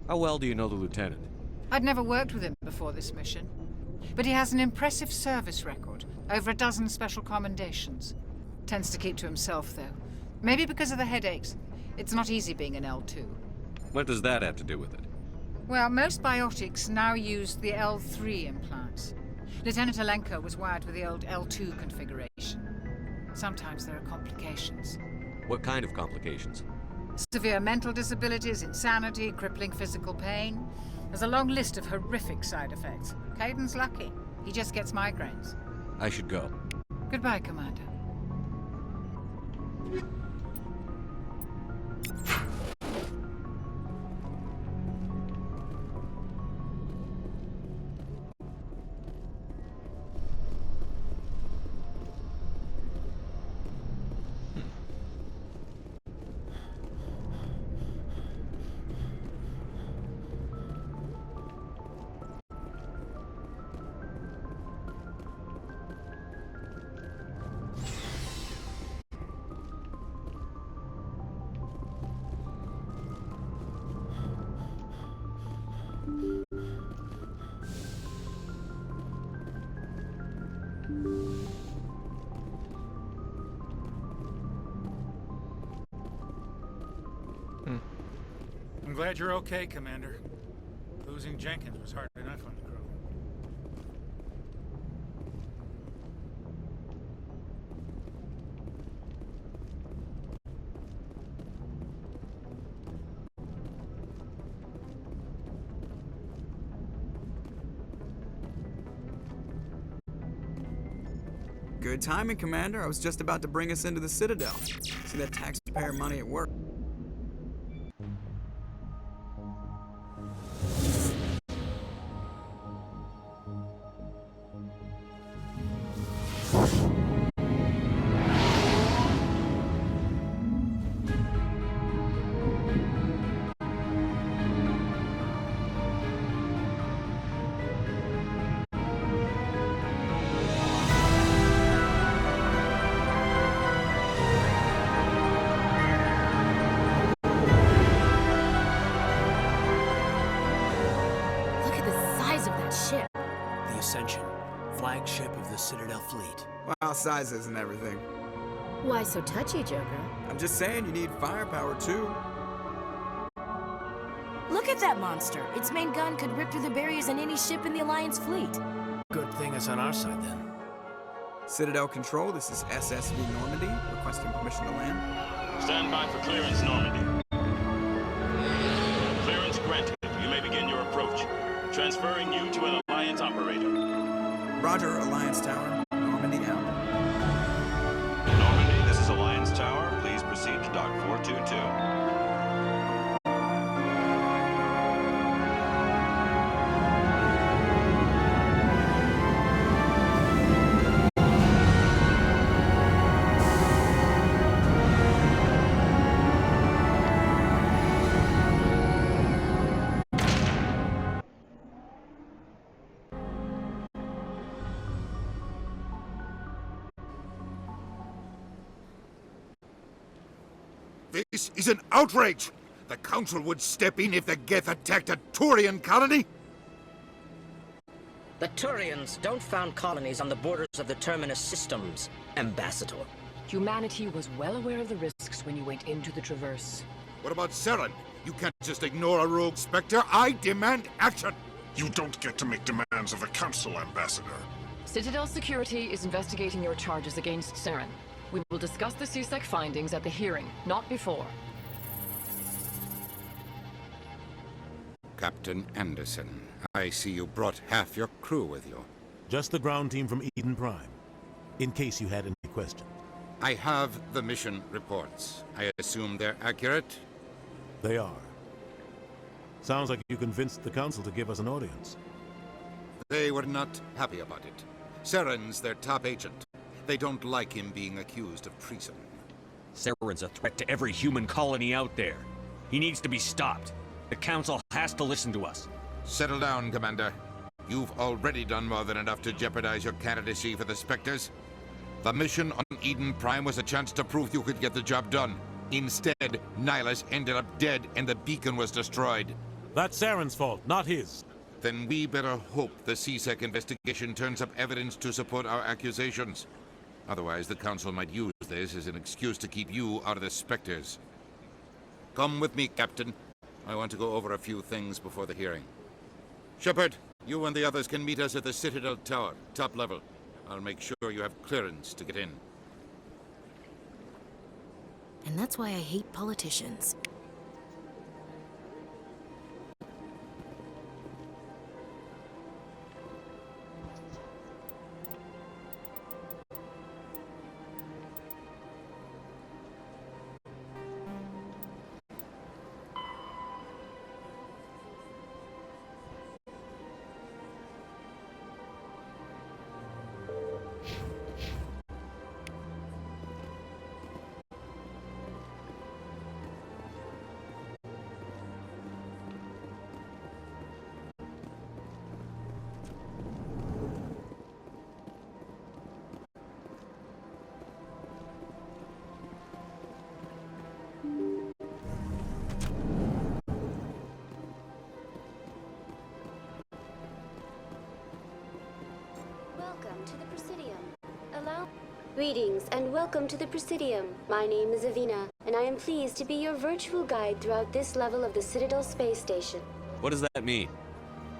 How well do you know the Lieutenant? I'd never worked with him before this mission. But he has an impressive service record. Over a dozen special commendations. Tends to keep to himself, though. Maybe because of the headaches. It's not easy being an L2. What does that have to do with it? Well, most biotics now use the L3 implants. Lieutenant Alenko was wired with the old L2 configuration. Sometimes there are complications. What kind of complications? Severe mental disabilities, insanity, crippling physical pain. There's a long list of horrific side effects. Caden's lucky. He just gets migraines. I should go. Goodbye, Commander. I'm glad you're okay, Commander. Losing Jenkins was hard enough on the crew. Good timing, Commander. I was just about to bring us into the Citadel. See that taxpayer money at work. Flagship of the Citadel fleet. Well, sizes and everything. Why so touchy, Joker? I'm just saying you need firepower, too. Look at that monster. Its main gun could rip through the barriers in any ship in the Alliance fleet. Good thing it's on our side, then. Citadel Control, this is SSV Normandy, requesting permission to land. Stand by for clearance, Normandy. Clearance granted. You may begin your approach. Transferring you to an Alliance operator. Roger, Alliance Tower. Normandy out. Normandy, this is Alliance Tower. Please proceed to Dock 422. This is an outrage! The Council would step in if the Geth attacked a Turian colony? The Turians don't found colonies on the borders of the Terminus systems, Ambassador. Humanity was well aware of the risks when you went into the Traverse. What about Saren? You can't just ignore a rogue Spectre. I demand action! You don't get to make demands of the Council, Ambassador. Citadel Security is investigating your charges against Saren. We will discuss the CSEC findings at the hearing, not before. Captain Anderson, I see you brought half your crew with you. Just the ground team from Eden Prime, in case you had any questions. I have the mission reports. I assume they're accurate? They are. Sounds like you convinced the Council to give us an audience. They were not happy about it. Saren's their top agent. They don't like him being accused of treason. Saren's a threat to every human colony out there. He needs to be stopped. The Council has to listen to us. Settle down, Commander. You've already done more than enough to jeopardize your candidacy for the Spectres. The mission on Eden Prime was a chance to prove you could get the job done. Instead, Nihilus ended up dead and the beacon was destroyed. That's Saren's fault, not his. Then we better hope the CSEC investigation turns up evidence to support our accusations. Otherwise, the Council might use this as an excuse to keep you out of the Spectres. Come with me, Captain. I want to go over a few things before the hearing. Shepard, you and the others can meet us at the Citadel Tower, top level. I'll make sure you have clearance to get in. And that's why I hate politicians. Welcome to the Presidium. Greetings and welcome to the Presidium. My name is Avina, and I am pleased to be your virtual guide throughout this level of the Citadel space station. What does that mean?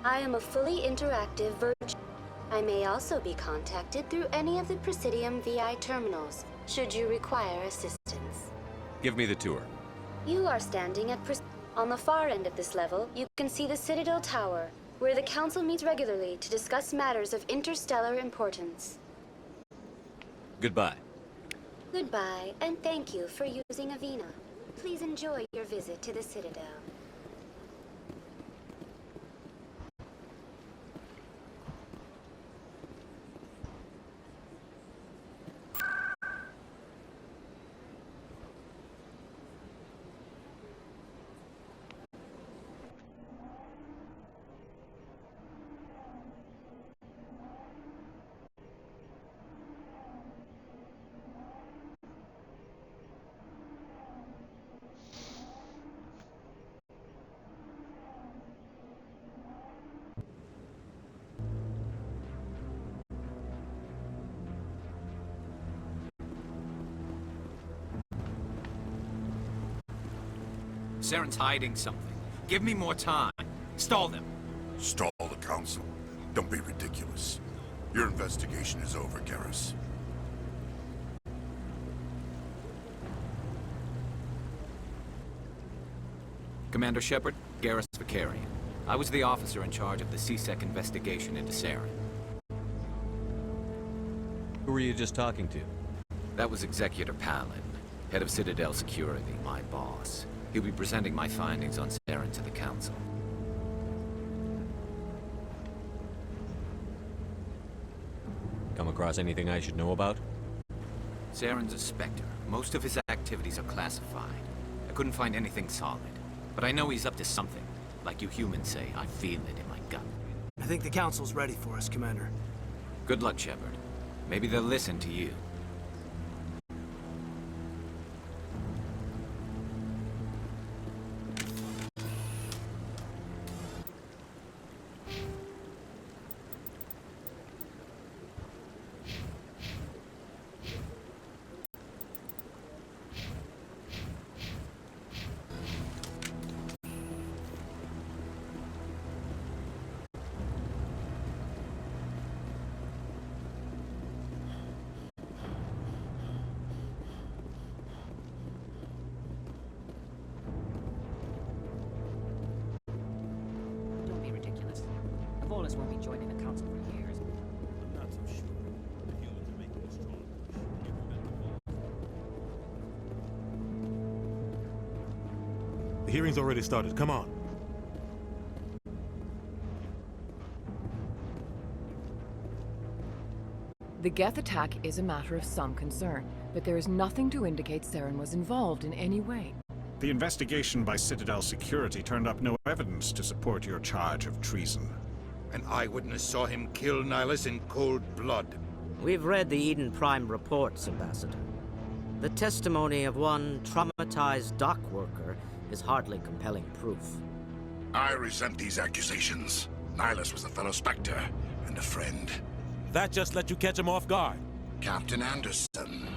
I am a fully interactive virtual. I may also be contacted through any of the Presidium VI terminals, should you require assistance. Give me the tour. You are standing at on the far end of this level, you can see the Citadel Tower, where the Council meets regularly to discuss matters of interstellar importance. Goodbye. Goodbye, and thank you for using Avina. Please enjoy your visit to the Citadel. Saren's hiding something. Give me more time. Stall them. Stall the Council? Don't be ridiculous. Your investigation is over, Garrus. Commander Shepard, Garrus Vakarian. I was the officer in charge of the C-Sec investigation into Saren. Who were you just talking to? That was Executor Palin, head of Citadel Security, my boss. He'll be presenting my findings on Saren to the Council. Come across anything I should know about? Saren's a Spectre. Most of his activities are classified. I couldn't find anything solid. But I know he's up to something. Like you humans say, I feel it in my gut. I think the Council's ready for us, Commander. Good luck, Shepard. Maybe they'll listen to you. Volus won't be joining the Council for years. I'm not so sure. The humans are making us strong. The hearing's already started. Come on. The Geth attack is a matter of some concern, but there is nothing to indicate Saren was involved in any way. The investigation by Citadel Security turned up no evidence to support your charge of treason. An eyewitness saw him kill Nihilus in cold blood. We've read the Eden Prime reports, Ambassador. The testimony of one traumatized dock worker is hardly compelling proof. I resent these accusations. Nihilus was a fellow Spectre and a friend. That just let you catch him off guard. Captain Anderson,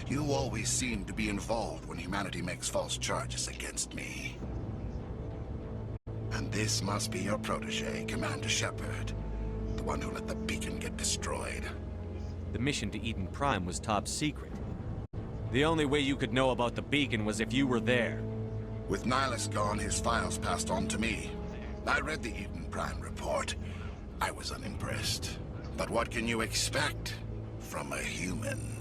you always seem to be involved when humanity makes false charges against me. And this must be your protege, Commander Shepard. The one who let the beacon get destroyed. The mission to Eden Prime was top secret. The only way you could know about the beacon was if you were there. With Nihilus gone, his files passed on to me. I read the Eden Prime report. I was unimpressed. But what can you expect from a human?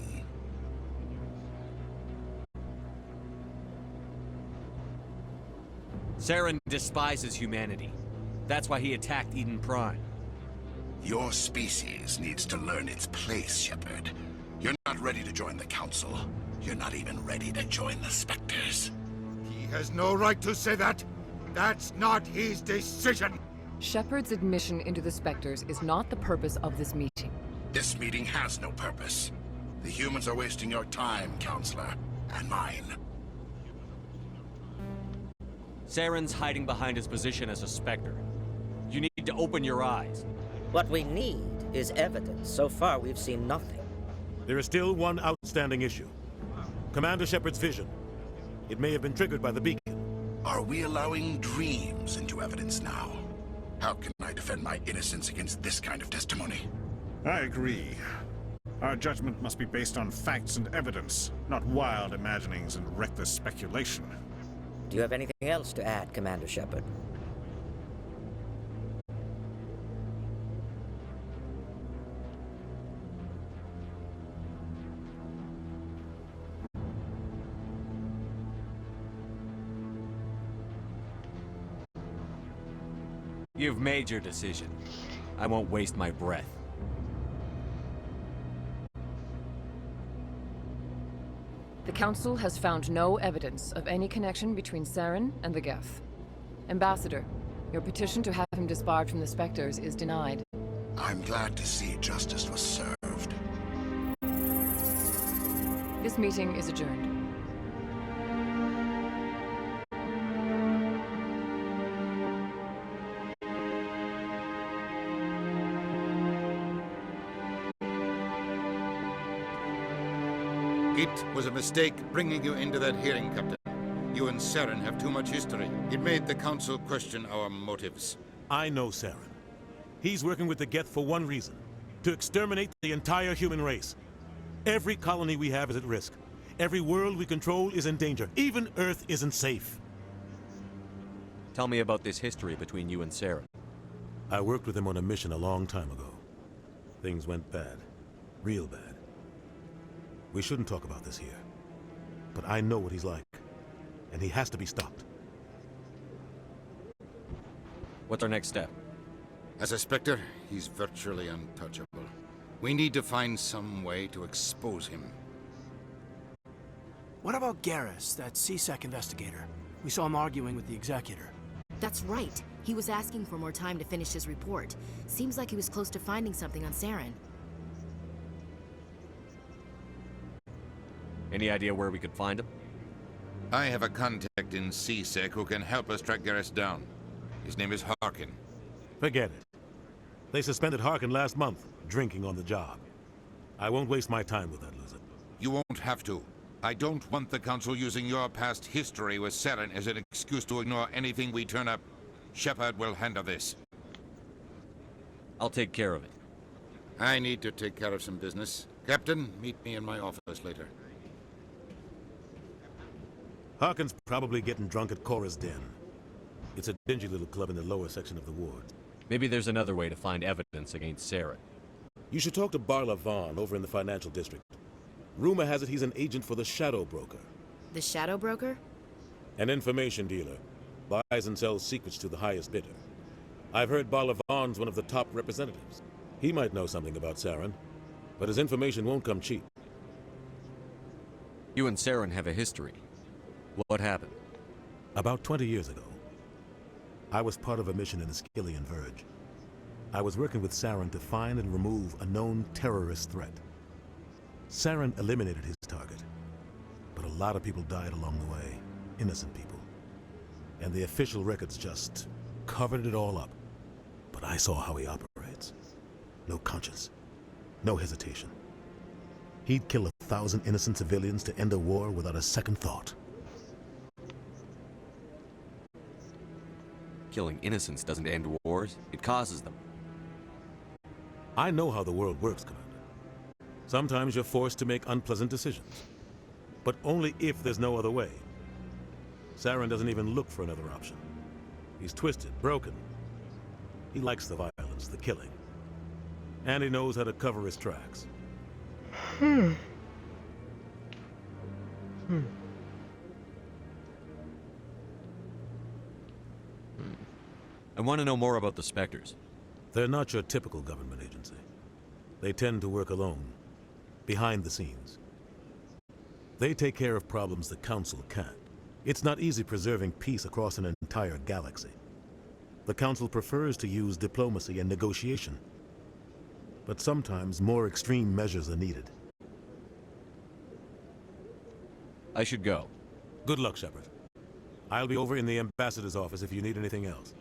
Saren despises humanity. That's why he attacked Eden Prime. Your species needs to learn its place, Shepard. You're not ready to join the Council. You're not even ready to join the Spectres. He has no right to say that. That's not his decision. Shepard's admission into the Spectres is not the purpose of this meeting. This meeting has no purpose. The humans are wasting your time, Counselor, and mine. Saren's hiding behind his position as a Spectre. You need to open your eyes. What we need is evidence. So far, we've seen nothing. There is still one outstanding issue. Commander Shepard's vision. It may have been triggered by the beacon. Are we allowing dreams into evidence now? How can I defend my innocence against this kind of testimony? I agree. Our judgment must be based on facts and evidence, not wild imaginings and reckless speculation. Do you have anything else to add, Commander Shepard? You've made your decision. I won't waste my breath. The Council has found no evidence of any connection between Saren and the Geth. Ambassador, your petition to have him disbarred from the Spectres is denied. I'm glad to see justice was served. This meeting is adjourned. It was a mistake bringing you into that hearing, Captain. You and Saren have too much history. It made the Council question our motives. I know Saren. He's working with the Geth for one reason. To exterminate the entire human race. Every colony we have is at risk. Every world we control is in danger. Even Earth isn't safe. Tell me about this history between you and Saren. I worked with him on a mission a long time ago. Things went bad. Real bad. We shouldn't talk about this here. But I know what he's like. And he has to be stopped. What's our next step? As a Spectre, he's virtually untouchable. We need to find some way to expose him. What about Garrus, that CSEC investigator? We saw him arguing with the Executor. That's right. He was asking for more time to finish his report. Seems like he was close to finding something on Saren. Any idea where we could find him? I have a contact in CSEC who can help us track Garrus down. His name is Harkin. Forget it. They suspended Harkin last month, drinking on the job. I won't waste my time with that loser. You won't have to. I don't want the Council using your past history with Saren as an excuse to ignore anything we turn up. Shepard will handle this. I'll take care of it. I need to take care of some business. Captain, meet me in my office later. Harkin's probably getting drunk at Cora's Den. It's a dingy little club in the lower section of the ward. Maybe there's another way to find evidence against Saren. You should talk to Barla Vaughn over in the financial district. Rumor has it he's an agent for the Shadow Broker. The Shadow Broker? An information dealer. Buys and sells secrets to the highest bidder. I've heard Barla Vaughn's one of the top representatives. He might know something about Saren, but his information won't come cheap. You and Saren have a history. What happened? About 20 years ago, I was part of a mission in the Skillian Verge. I was working with Saren to find and remove a known terrorist threat. Saren eliminated his target, but a lot of people died along the way, innocent people. And the official records just covered it all up. But I saw how he operates. No conscience, no hesitation. He'd kill 1,000 innocent civilians to end a war without a second thought. Killing innocents doesn't end wars, it causes them. I know how the world works, Commander. Sometimes you're forced to make unpleasant decisions. But only if there's no other way. Saren doesn't even look for another option. He's twisted, broken. He likes the violence, the killing. And he knows how to cover his tracks. I want to know more about the Spectres. They're not your typical government agency. They tend to work alone, behind the scenes. They take care of problems the Council can't. It's not easy preserving peace across an entire galaxy. The Council prefers to use diplomacy and negotiation. But sometimes more extreme measures are needed. I should go. Good luck, Shepard. I'll be over in the Ambassador's office if you need anything else.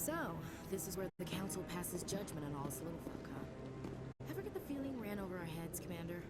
So, this is where the Council passes judgment on all this little folk, huh? Ever get the feeling ran over our heads, Commander?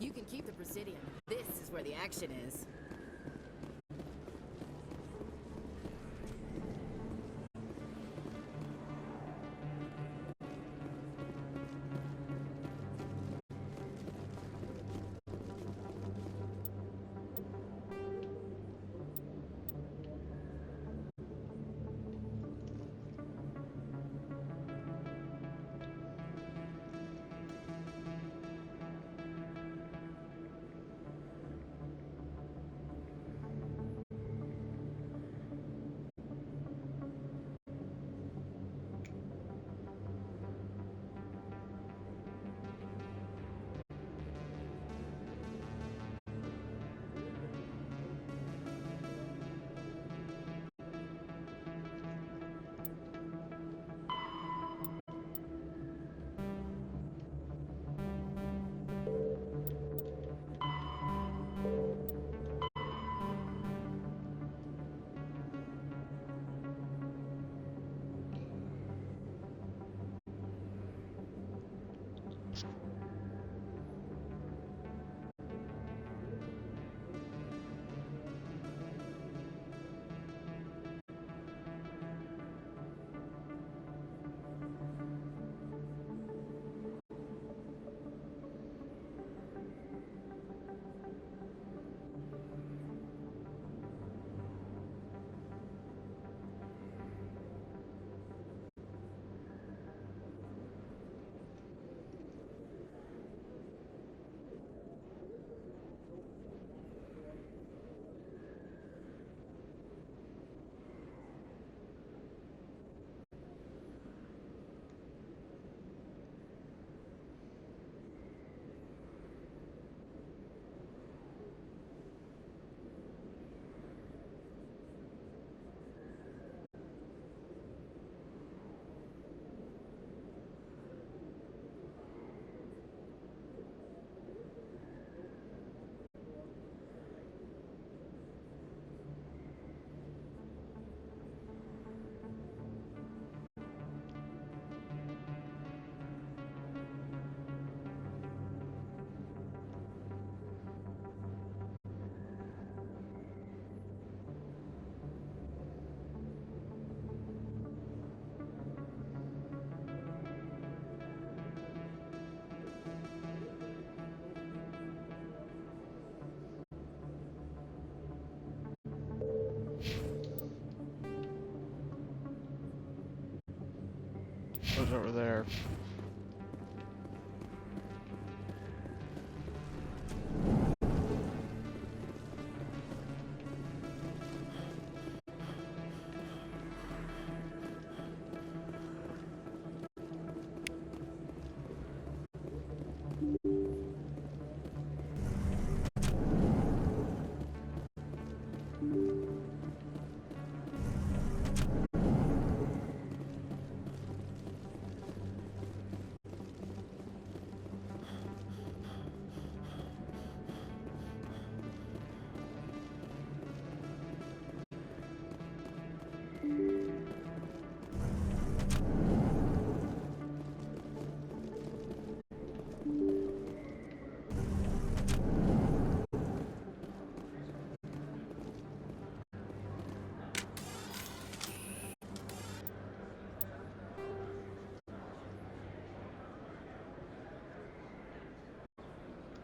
You can keep the Presidium. This is where the action is. was over there.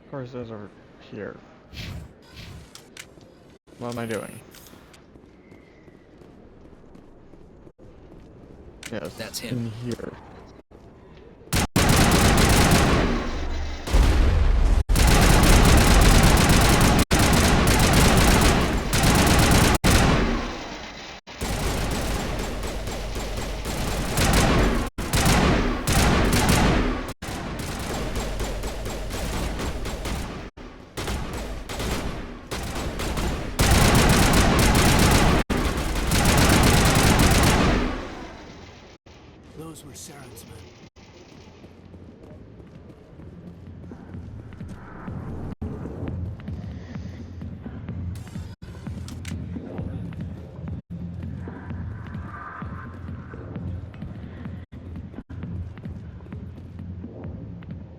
Of course, those are here. What am I doing? Yes, that's him. In here. Those were Saren's men.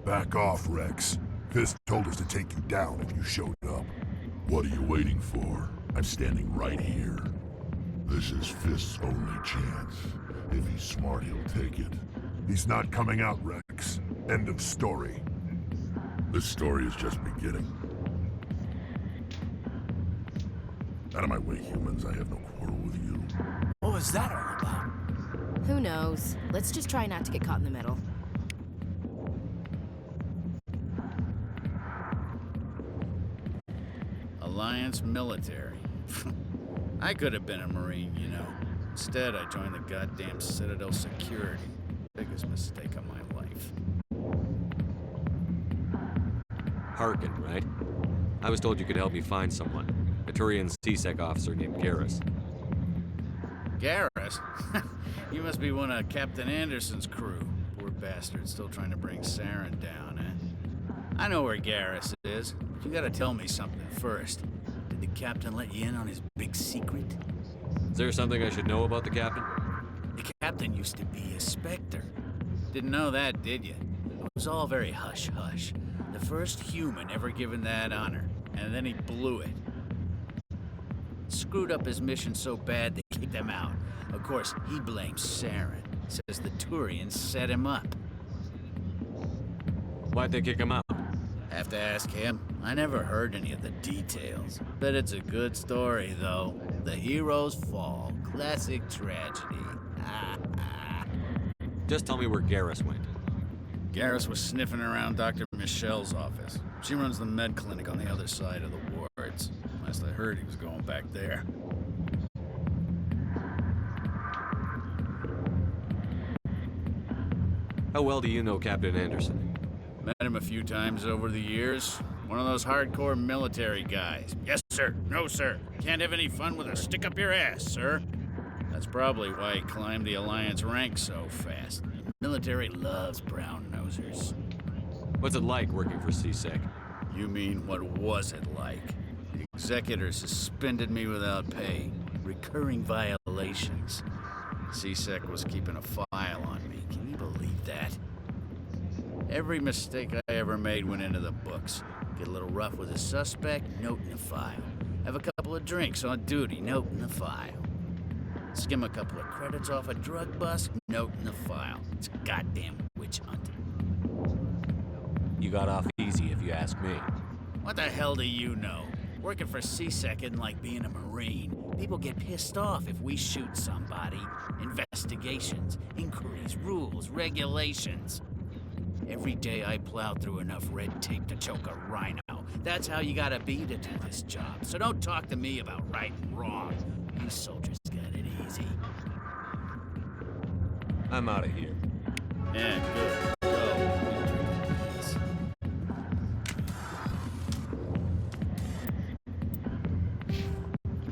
Back off, Rex. Fisk told us to take you down if you showed up. What are you waiting for? I'm standing right here. This is Fisk's only chance. If he's smart, he'll take it. He's not coming out, Rex. End of story. This story is just beginning. Out of my way, humans. I have no quarrel with you. What was that all about? Who knows? Let's just try not to get caught in the middle. Alliance military. I could have been a Marine, you know. Instead, I joined the goddamn Citadel security. Biggest mistake of my life. Harkin, right? I was told you could help me find someone. A Turian C-Sec officer named Garrus. Garrus? You must be one of Captain Anderson's crew. Poor bastard, still trying to bring Saren down, eh? I know where Garrus is, but you gotta tell me something first. Did the captain let you in on his big secret? Is there something I should know about the captain? The captain used to be a Spectre. Didn't know that, did you? It was all very hush-hush. The first human ever given that honor, and then he blew it. Screwed up his mission so bad they kicked him out. Of course, he blames Saren. Says the Turians set him up. Why'd they kick him out? Have to ask him. I never heard any of the details. Bet it's a good story, though. The heroes fall. Classic tragedy. Just tell me where Garrus went. Garrus was sniffing around Dr. Michelle's office. She runs the med clinic on the other side of the wards. Last I heard, he was going back there. How well do you know Captain Anderson? Met him a few times over the years. One of those hardcore military guys. Yes, sir. No, sir. Can't have any fun with a stick up your ass, sir. That's probably why he climbed the Alliance ranks so fast. The military loves brown-nosers. What's it like working for C-Sec? You mean, what was it like? The executor suspended me without pay. Recurring violations. C-Sec was keeping a file on me. Can you believe that? Every mistake I ever made went into the books. Get a little rough with a suspect, note in the file. Have a couple of drinks on duty, note in the file. Skim a couple of credits off a drug bust, note in the file. It's a goddamn witch hunt. You got off easy, if you ask me. What the hell do you know? Working for CSEC isn't like being a Marine. People get pissed off if we shoot somebody. Investigations, inquiries, rules, regulations. Every day I plow through enough red tape to choke a rhino. That's how you gotta be to do this job. So don't talk to me about right and wrong. These soldiers got it easy. I'm out of here. Yeah, good. Go.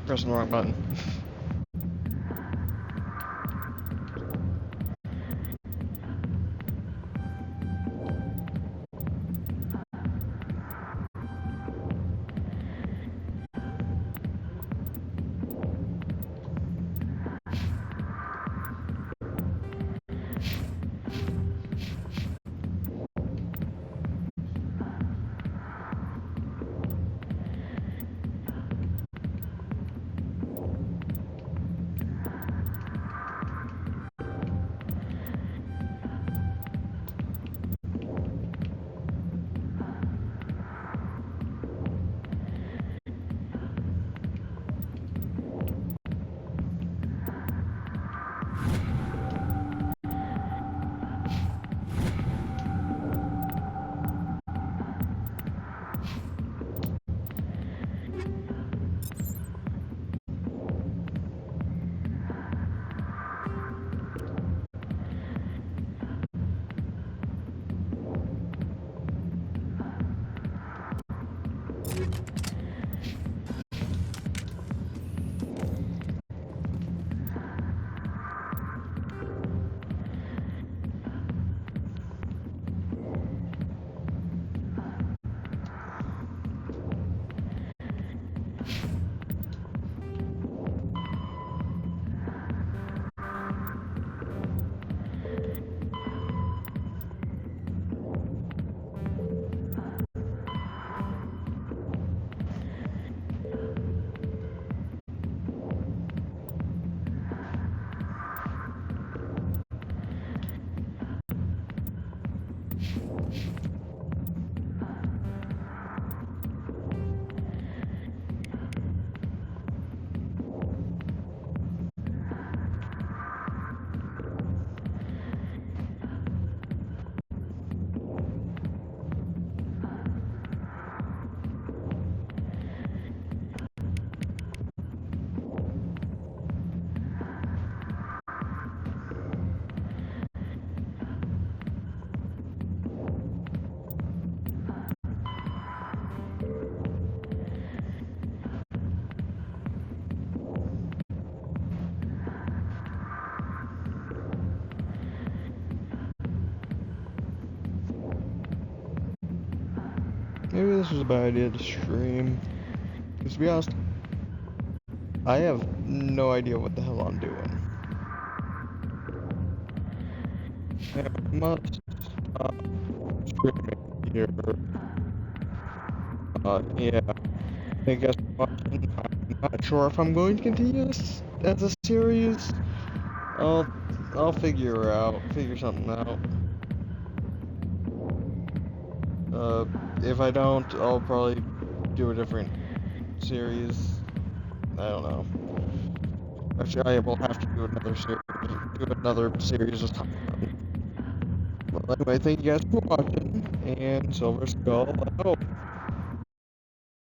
Pressing the wrong button. Maybe this was a bad idea to stream. Because to be honest, I have no idea what the hell I'm doing. I must stop streaming here. Yeah. I guess watching. I'm not sure if I'm going to continue this as a series. I'll figure something out. If I don't, I'll probably do a different series. I don't know. Actually, I will have to do another series this time. Well, anyway, thank you guys for watching, and Silver Skull out.